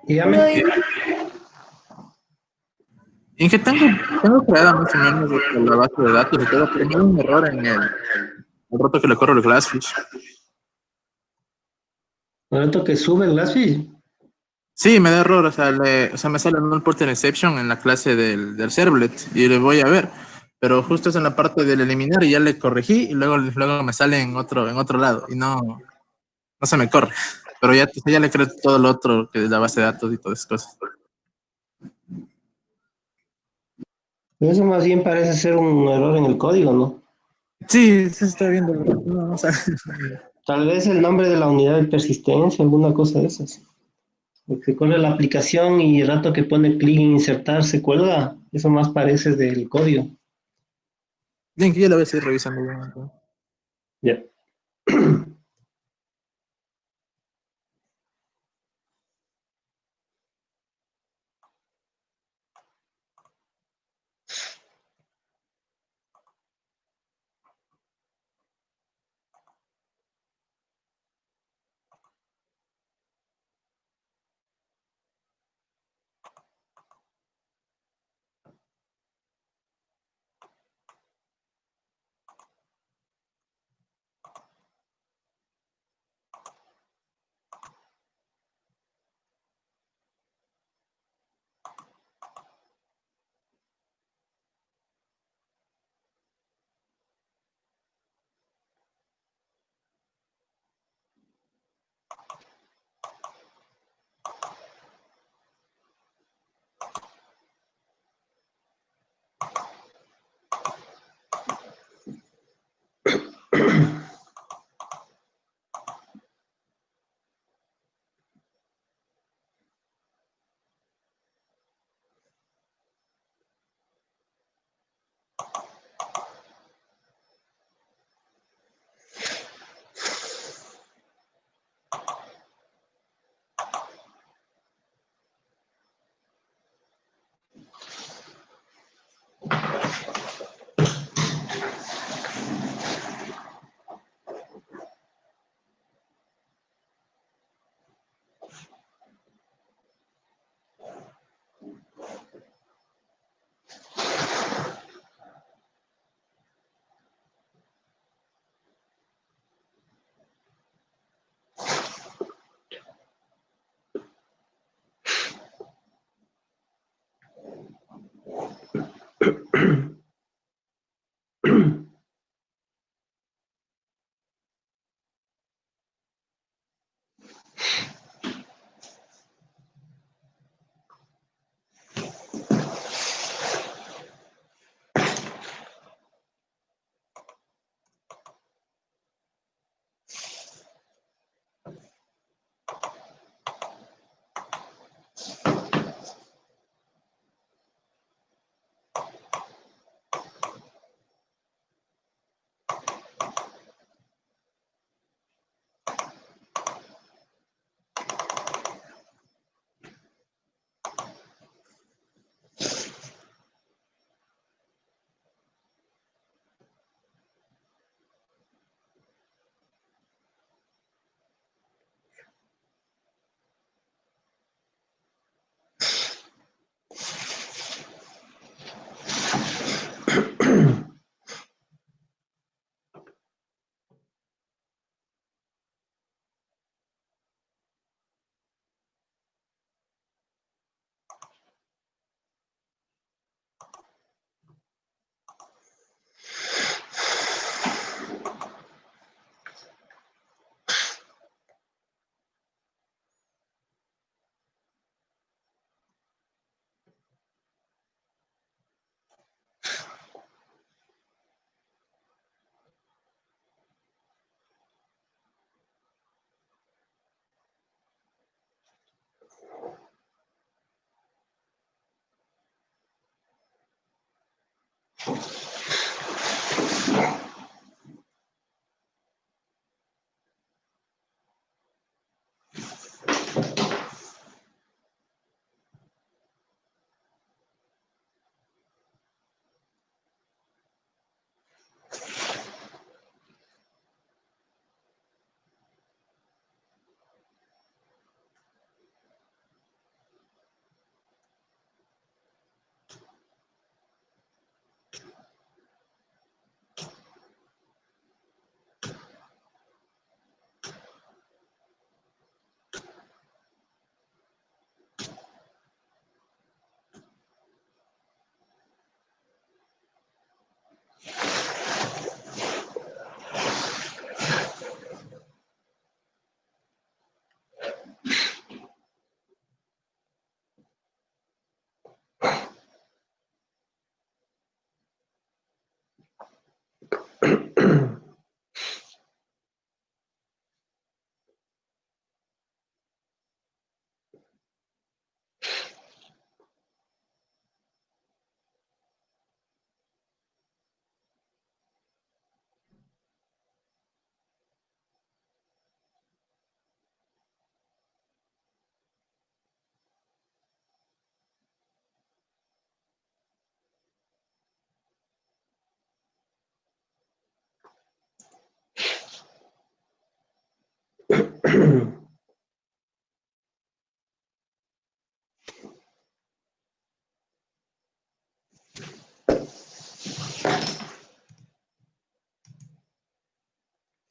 Dígame. Inge, tengo creada más o menos la base de datos y todo, pero me da un error en el rato que le corro el Glassfish. El momento que sube el Glassfish. Sí, me da error, o sea, me sale null pointer exception en la clase del servlet y le voy a ver, pero justo es en la parte del eliminar y ya le corregí y luego me sale en otro lado y no se me corre, pero ya le creo todo lo otro que es la base de datos y todas esas cosas. Eso más bien parece ser un error en el código, ¿no? Sí, se está viendo. No, o sea, Tal vez el nombre de la unidad de persistencia, alguna cosa de esas. Porque corre la aplicación y el rato que pone clic en insertar se cuelga. Eso más parece del código. bien, que yo lo voy a seguir revisando. Bien. Ya.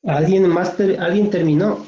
¿Alguien terminó?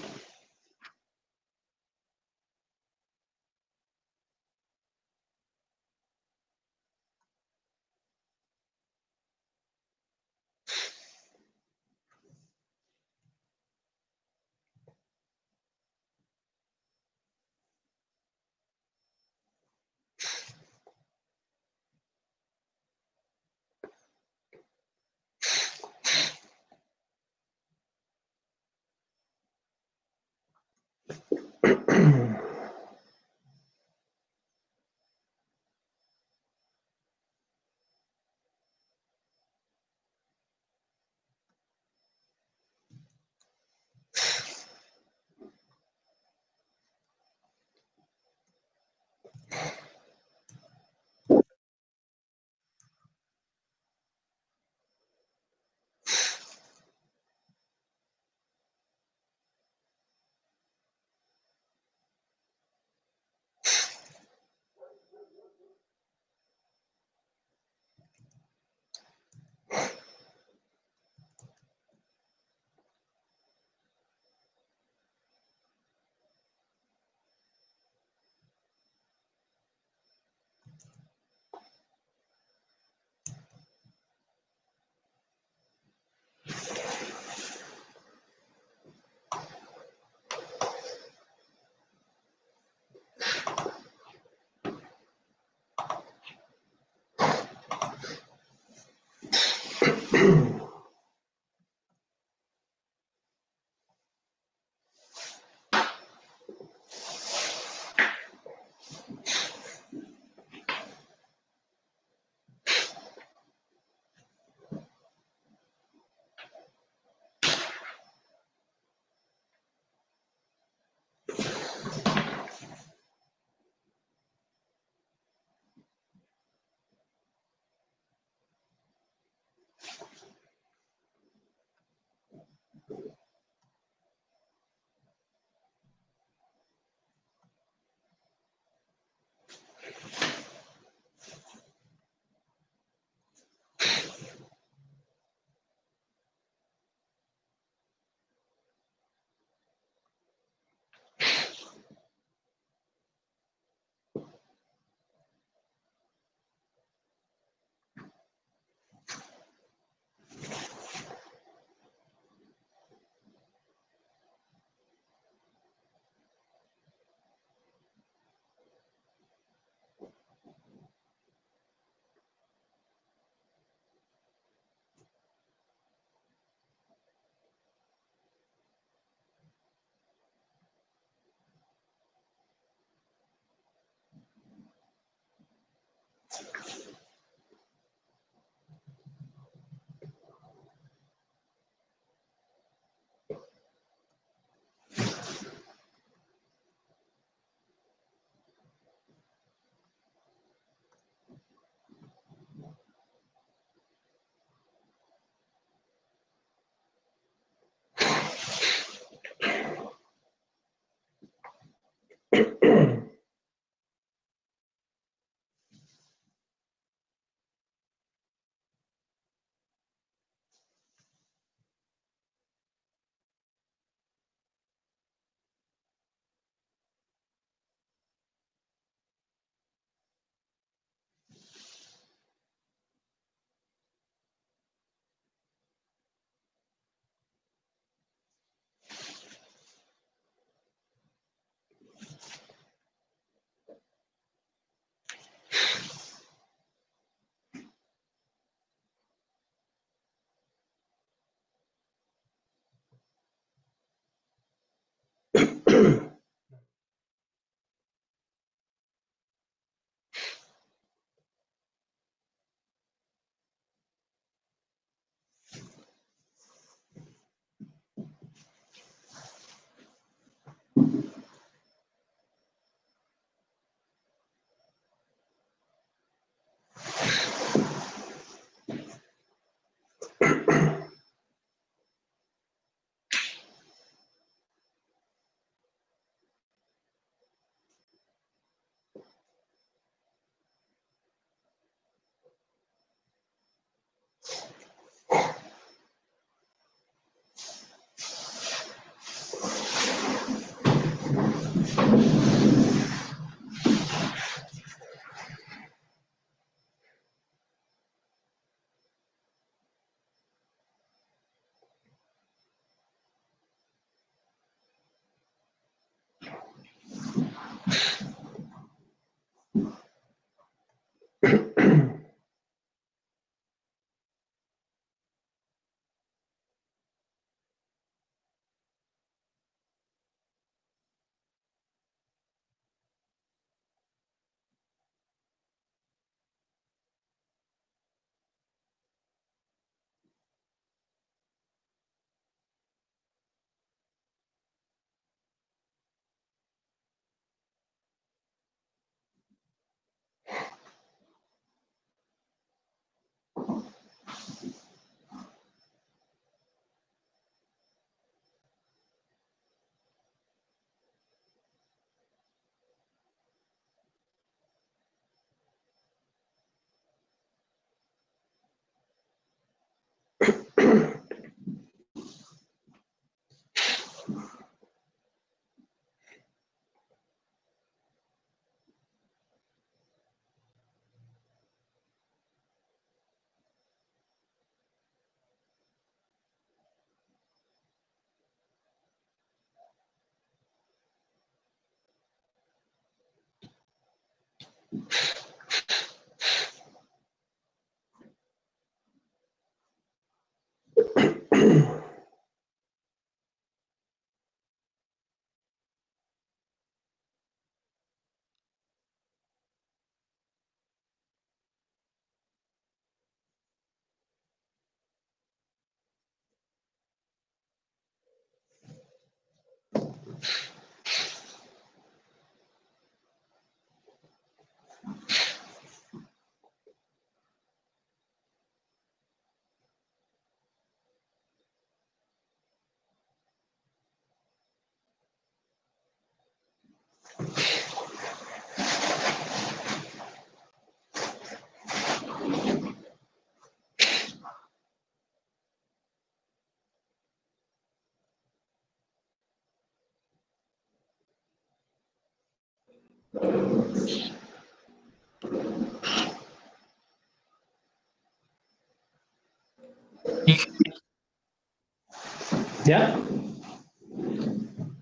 ¿Ya?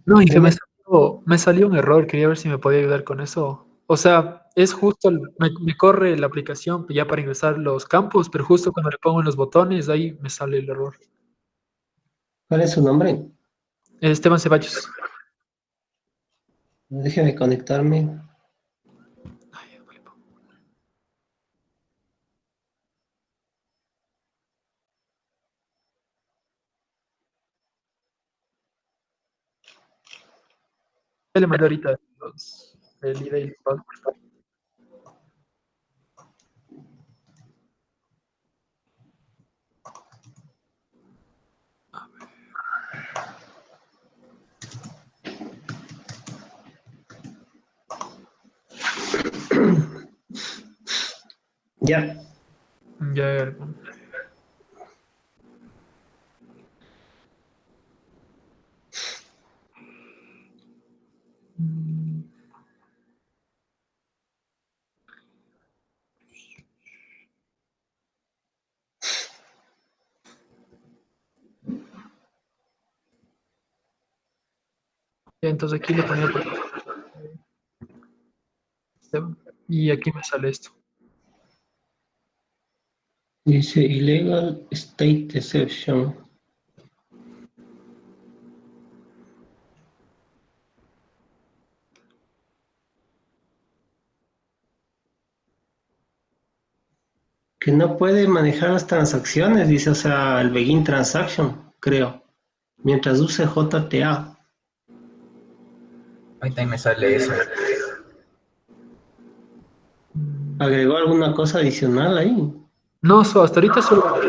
No, Inge, Dime. me salió un error, quería ver si me podía ayudar con eso. O sea, es justo, me corre la aplicación ya para ingresar los campos, pero justo cuando le pongo en los botones, ahí me sale el error. ¿Cuál es su nombre? Esteban Ceballos. Déjeme conectarme. Ya le mandé ahorita el ID y el password. Ya. Ya, entonces aquí le ponía Esteban, y aquí me sale esto. Dice Illegal State Deception. Que no puede manejar las transacciones, dice, o sea, el Begin Transaction, creo. Mientras use JTA. Ahí también me sale eso. ¿Agregó alguna cosa adicional ahí? No, hasta ahorita solo.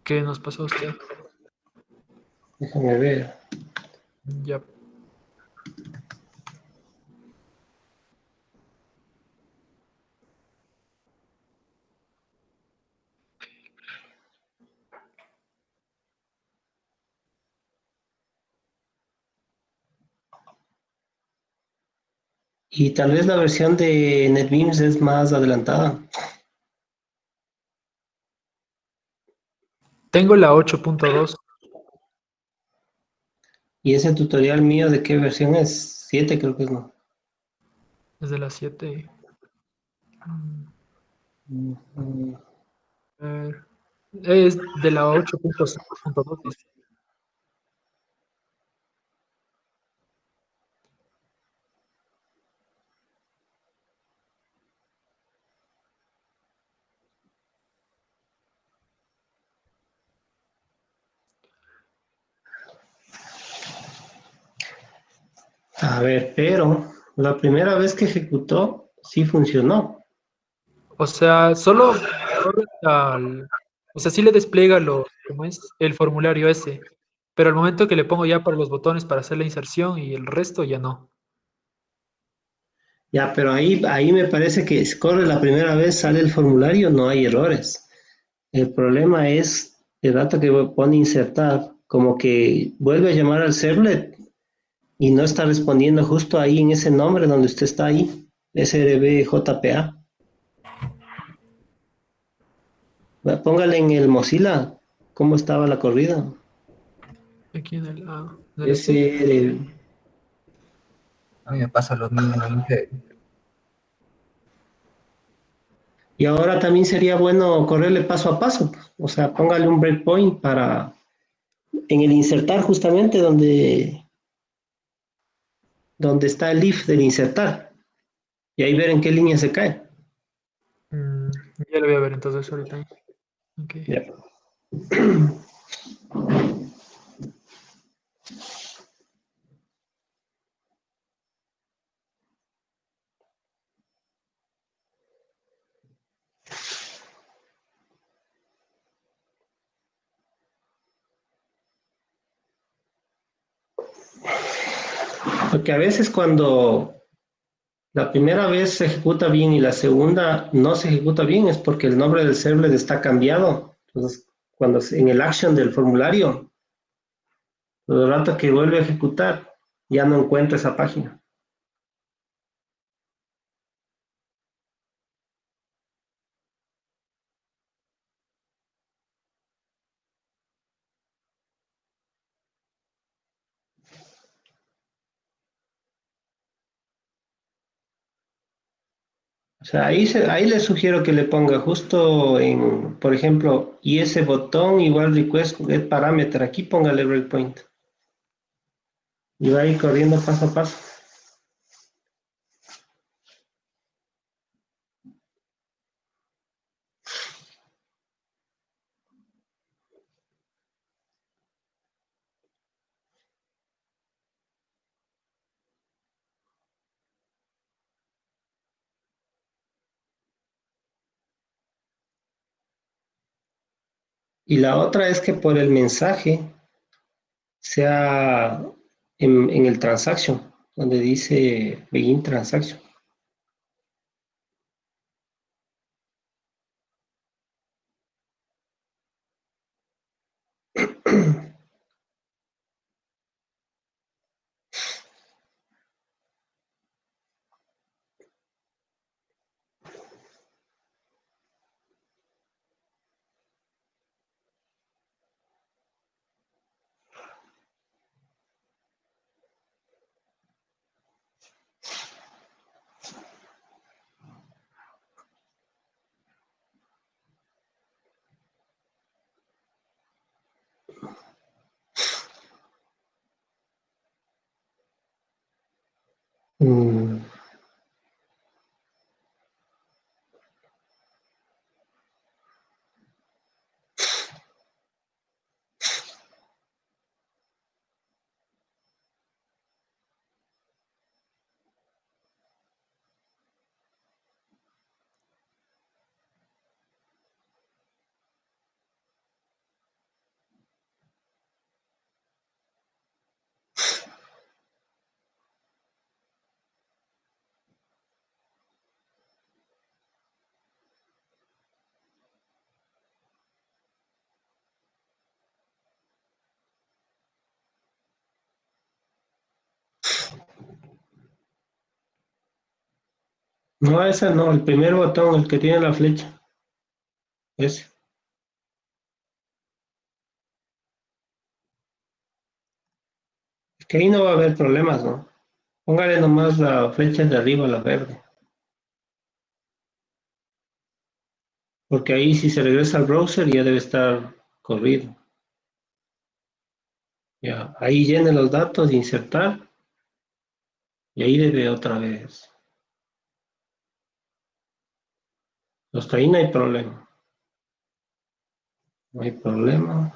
¿Qué nos pasó a usted? Déjame ver. Ya. Y tal vez la versión de NetBeans es más adelantada. Tengo la 8.2. ¿Y ese tutorial mío de qué versión es? 7 creo que es, ¿no? Desde las 7. A ver, es de la 8.5.2. Dice. A ver, pero la primera vez que ejecutó, sí funcionó. O sea, solo corre o sea, sí le despliega ¿cómo es? El formulario ese, pero al momento que le pongo ya para los botones para hacer la inserción y el resto ya no. Ya, pero ahí me parece que si corre la primera vez, sale el formulario, no hay errores. El problema es el dato que pone insertar. como que vuelve a llamar al servlet y no está respondiendo justo ahí en ese nombre donde usted está ahí, SRBJPA. Póngale en el Mozilla cómo estaba la corrida. Aquí en el SR. A mí me pasa lo mismo, Inge. Y ahora también sería bueno correrle paso a paso, pues. O sea, póngale un breakpoint para en el insertar justamente donde está el if del insertar. Y ahí ver en qué línea se cae. Ya lo voy a ver entonces ahorita. Okay. Ya. Porque a veces cuando la primera vez se ejecuta bien y la segunda no se ejecuta bien es porque el nombre del servlet está cambiado. Entonces, cuando en el action del formulario, todo el rato que vuelve a ejecutar, ya no encuentra esa página. O sea, ahí le sugiero que le ponga justo en, por ejemplo, y ese botón igual request get parameter, aquí póngale breakpoint. Y va a ir corriendo paso a paso. Y la otra es que por el mensaje sea en el transaction, donde dice begin transaction. Mm. No, ese no, el primer botón, el que tiene la flecha. Ese. Es que ahí no va a haber problemas, ¿no? Póngale nomás la flecha de arriba, la verde. Porque ahí si se regresa al browser ya debe estar corrido. Ya, ahí llene los datos, insertar. Y ahí debe otra vez. Hasta ahí no hay problema. No hay problema.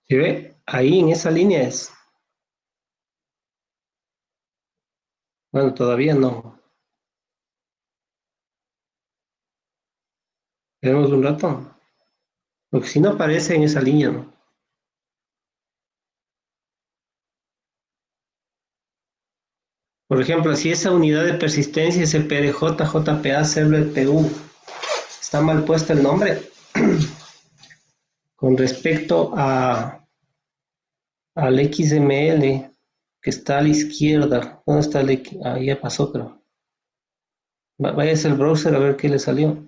¿Sí ve? Ahí en esa línea es. Bueno, todavía no. Esperemos un rato. Porque si no aparece en esa línea, ¿no? Por ejemplo, si esa unidad de persistencia es PDJ, JPA, servlet PU, está mal puesto el nombre. Con respecto al XML que está a la izquierda, ¿dónde está el X? Ah, ya pasó, pero váyase al browser a ver qué le salió.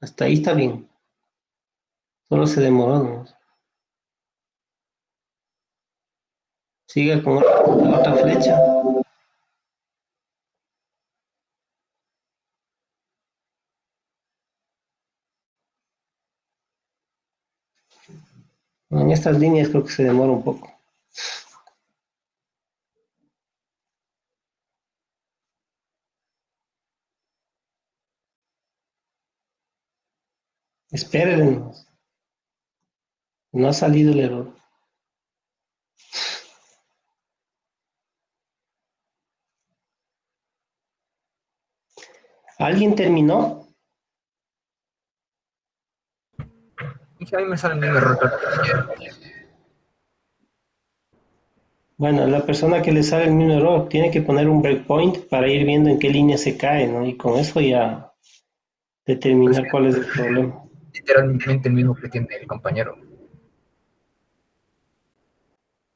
Hasta ahí está bien. Solo se demoró, ¿no? Siga con la otra flecha. En estas líneas creo que se demora un poco. Espérenme. No ha salido el error. ¿Alguien terminó? Inge, ahí me sale el mismo error. Bueno, la persona que le sale el mismo error tiene que poner un breakpoint para ir viendo en qué línea se cae, ¿no? Y con eso ya determinar Pues, cuál es el problema. literalmente el mismo que tiene el compañero.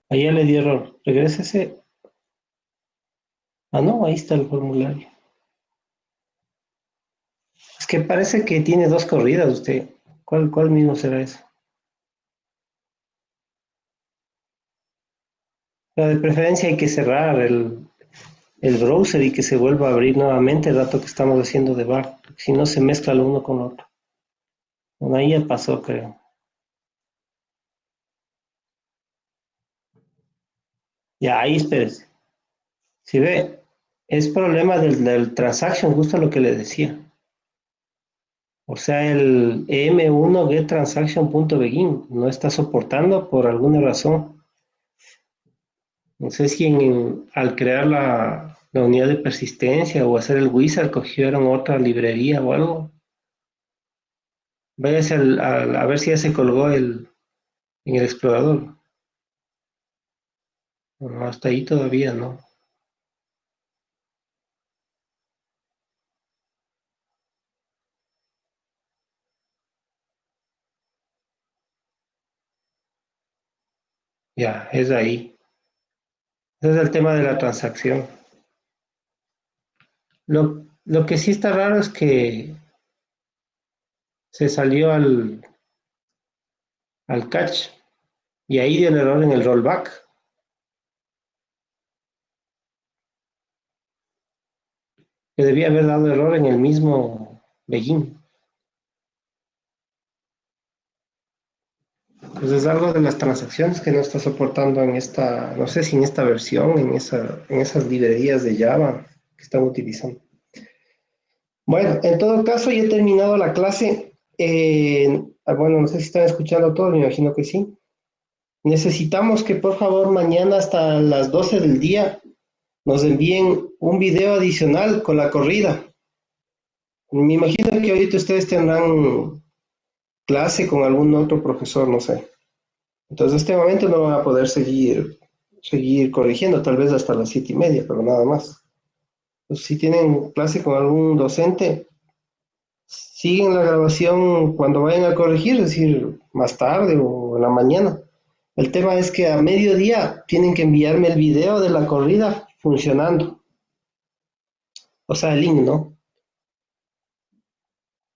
Ahí ya le dio error. Regrésese. Ah, no, ahí está el formulario. Es que parece que tiene dos corridas usted. ¿Cuál mismo será eso? Pero de preferencia hay que cerrar el browser y que se vuelva a abrir nuevamente el rato que estamos haciendo de bar. Si no, se mezcla lo uno con lo otro. Bueno, ahí ya pasó, creo. Ya, ahí espérese. Si ve, es problema del transaction, justo lo que le decía. O sea, el EM1 getTransaction.begin no está soportando por alguna razón. No sé si al crear la unidad de persistencia o hacer el wizard cogieron otra librería o algo. Váyase a ver si ya se colgó en el explorador. No, hasta ahí todavía no. Ya, es ahí. Ese es el tema de la transacción. Lo que sí está raro es que se salió al catch y ahí dio el error en el rollback. Que debía haber dado error en el mismo begin. Entonces es algo de las transacciones que no está soportando en esta, no sé si en esta versión, en esas librerías de Java que están utilizando. Bueno, en todo caso ya he terminado la clase. Bueno, no sé si están escuchando todo, me imagino que sí. Necesitamos que por favor mañana hasta las 12 del día nos envíen un video adicional con la corrida. Me imagino que ahorita ustedes tendrán clase con algún otro profesor, no sé. Entonces, en este momento no van a poder seguir corrigiendo, tal vez hasta las 7:30, pero nada más. Entonces, si tienen clase con algún docente, siguen la grabación cuando vayan a corregir, es decir, más tarde o en la mañana. El tema es que a mediodía tienen que enviarme el video de la corrida funcionando. O sea, el link, ¿no?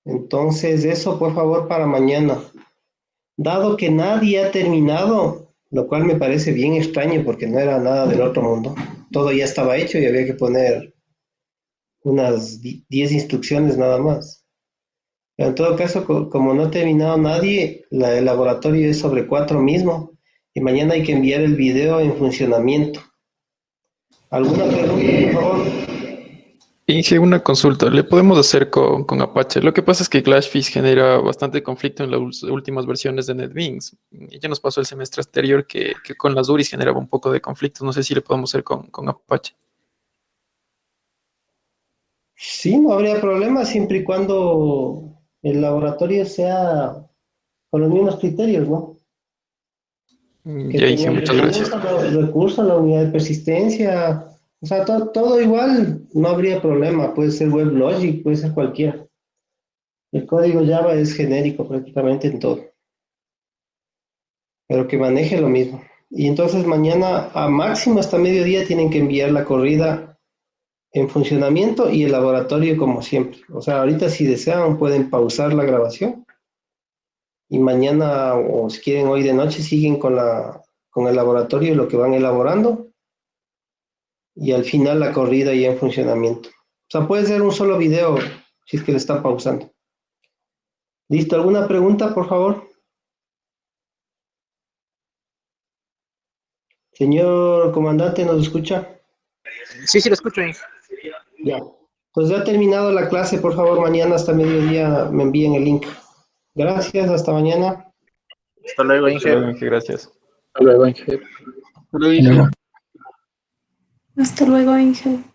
Entonces, eso por favor para mañana. Dado que nadie ha terminado, lo cual me parece bien extraño porque no era nada del otro mundo, todo ya estaba hecho y había que poner unas 10 instrucciones nada más. Pero en todo caso, como no ha terminado nadie, el laboratorio es sobre 4 mismo y mañana hay que enviar el video en funcionamiento. ¿Alguna pregunta, por favor? Inge, una consulta. ¿Le podemos hacer con Apache? Lo que pasa es que Clashfish genera bastante conflicto en las últimas versiones de NetBeans. Ya nos pasó el semestre anterior que con las URIs generaba un poco de conflicto. No sé si le podemos hacer con Apache. Sí, no habría problema siempre y cuando el laboratorio sea con los mismos criterios, ¿no? Que Ya, Inge, tenga muchas gracias. recursos, la unidad de persistencia, o sea, todo igual, no habría problema, puede ser WebLogic, puede ser cualquiera. El código Java es genérico prácticamente en todo, pero que maneje lo mismo. Y entonces mañana a máximo hasta mediodía tienen que enviar la corrida en funcionamiento y el laboratorio como siempre. O sea, ahorita si desean pueden pausar la grabación y mañana o si quieren hoy de noche siguen con el laboratorio y lo que van elaborando y al final la corrida ya en funcionamiento. O sea, puede ser un solo video si es que le están pausando. ¿Listo? ¿Alguna pregunta, por favor? Señor comandante, ¿nos escucha? Sí, lo escucho, Inge. Ya. Pues ya ha terminado la clase, por favor, mañana hasta mediodía me envíen el link. Gracias, hasta mañana. Hasta luego, Hasta Inge. luego, Inge, gracias. Hasta luego, Inge. Hasta luego, Inge. Hasta luego, Inge.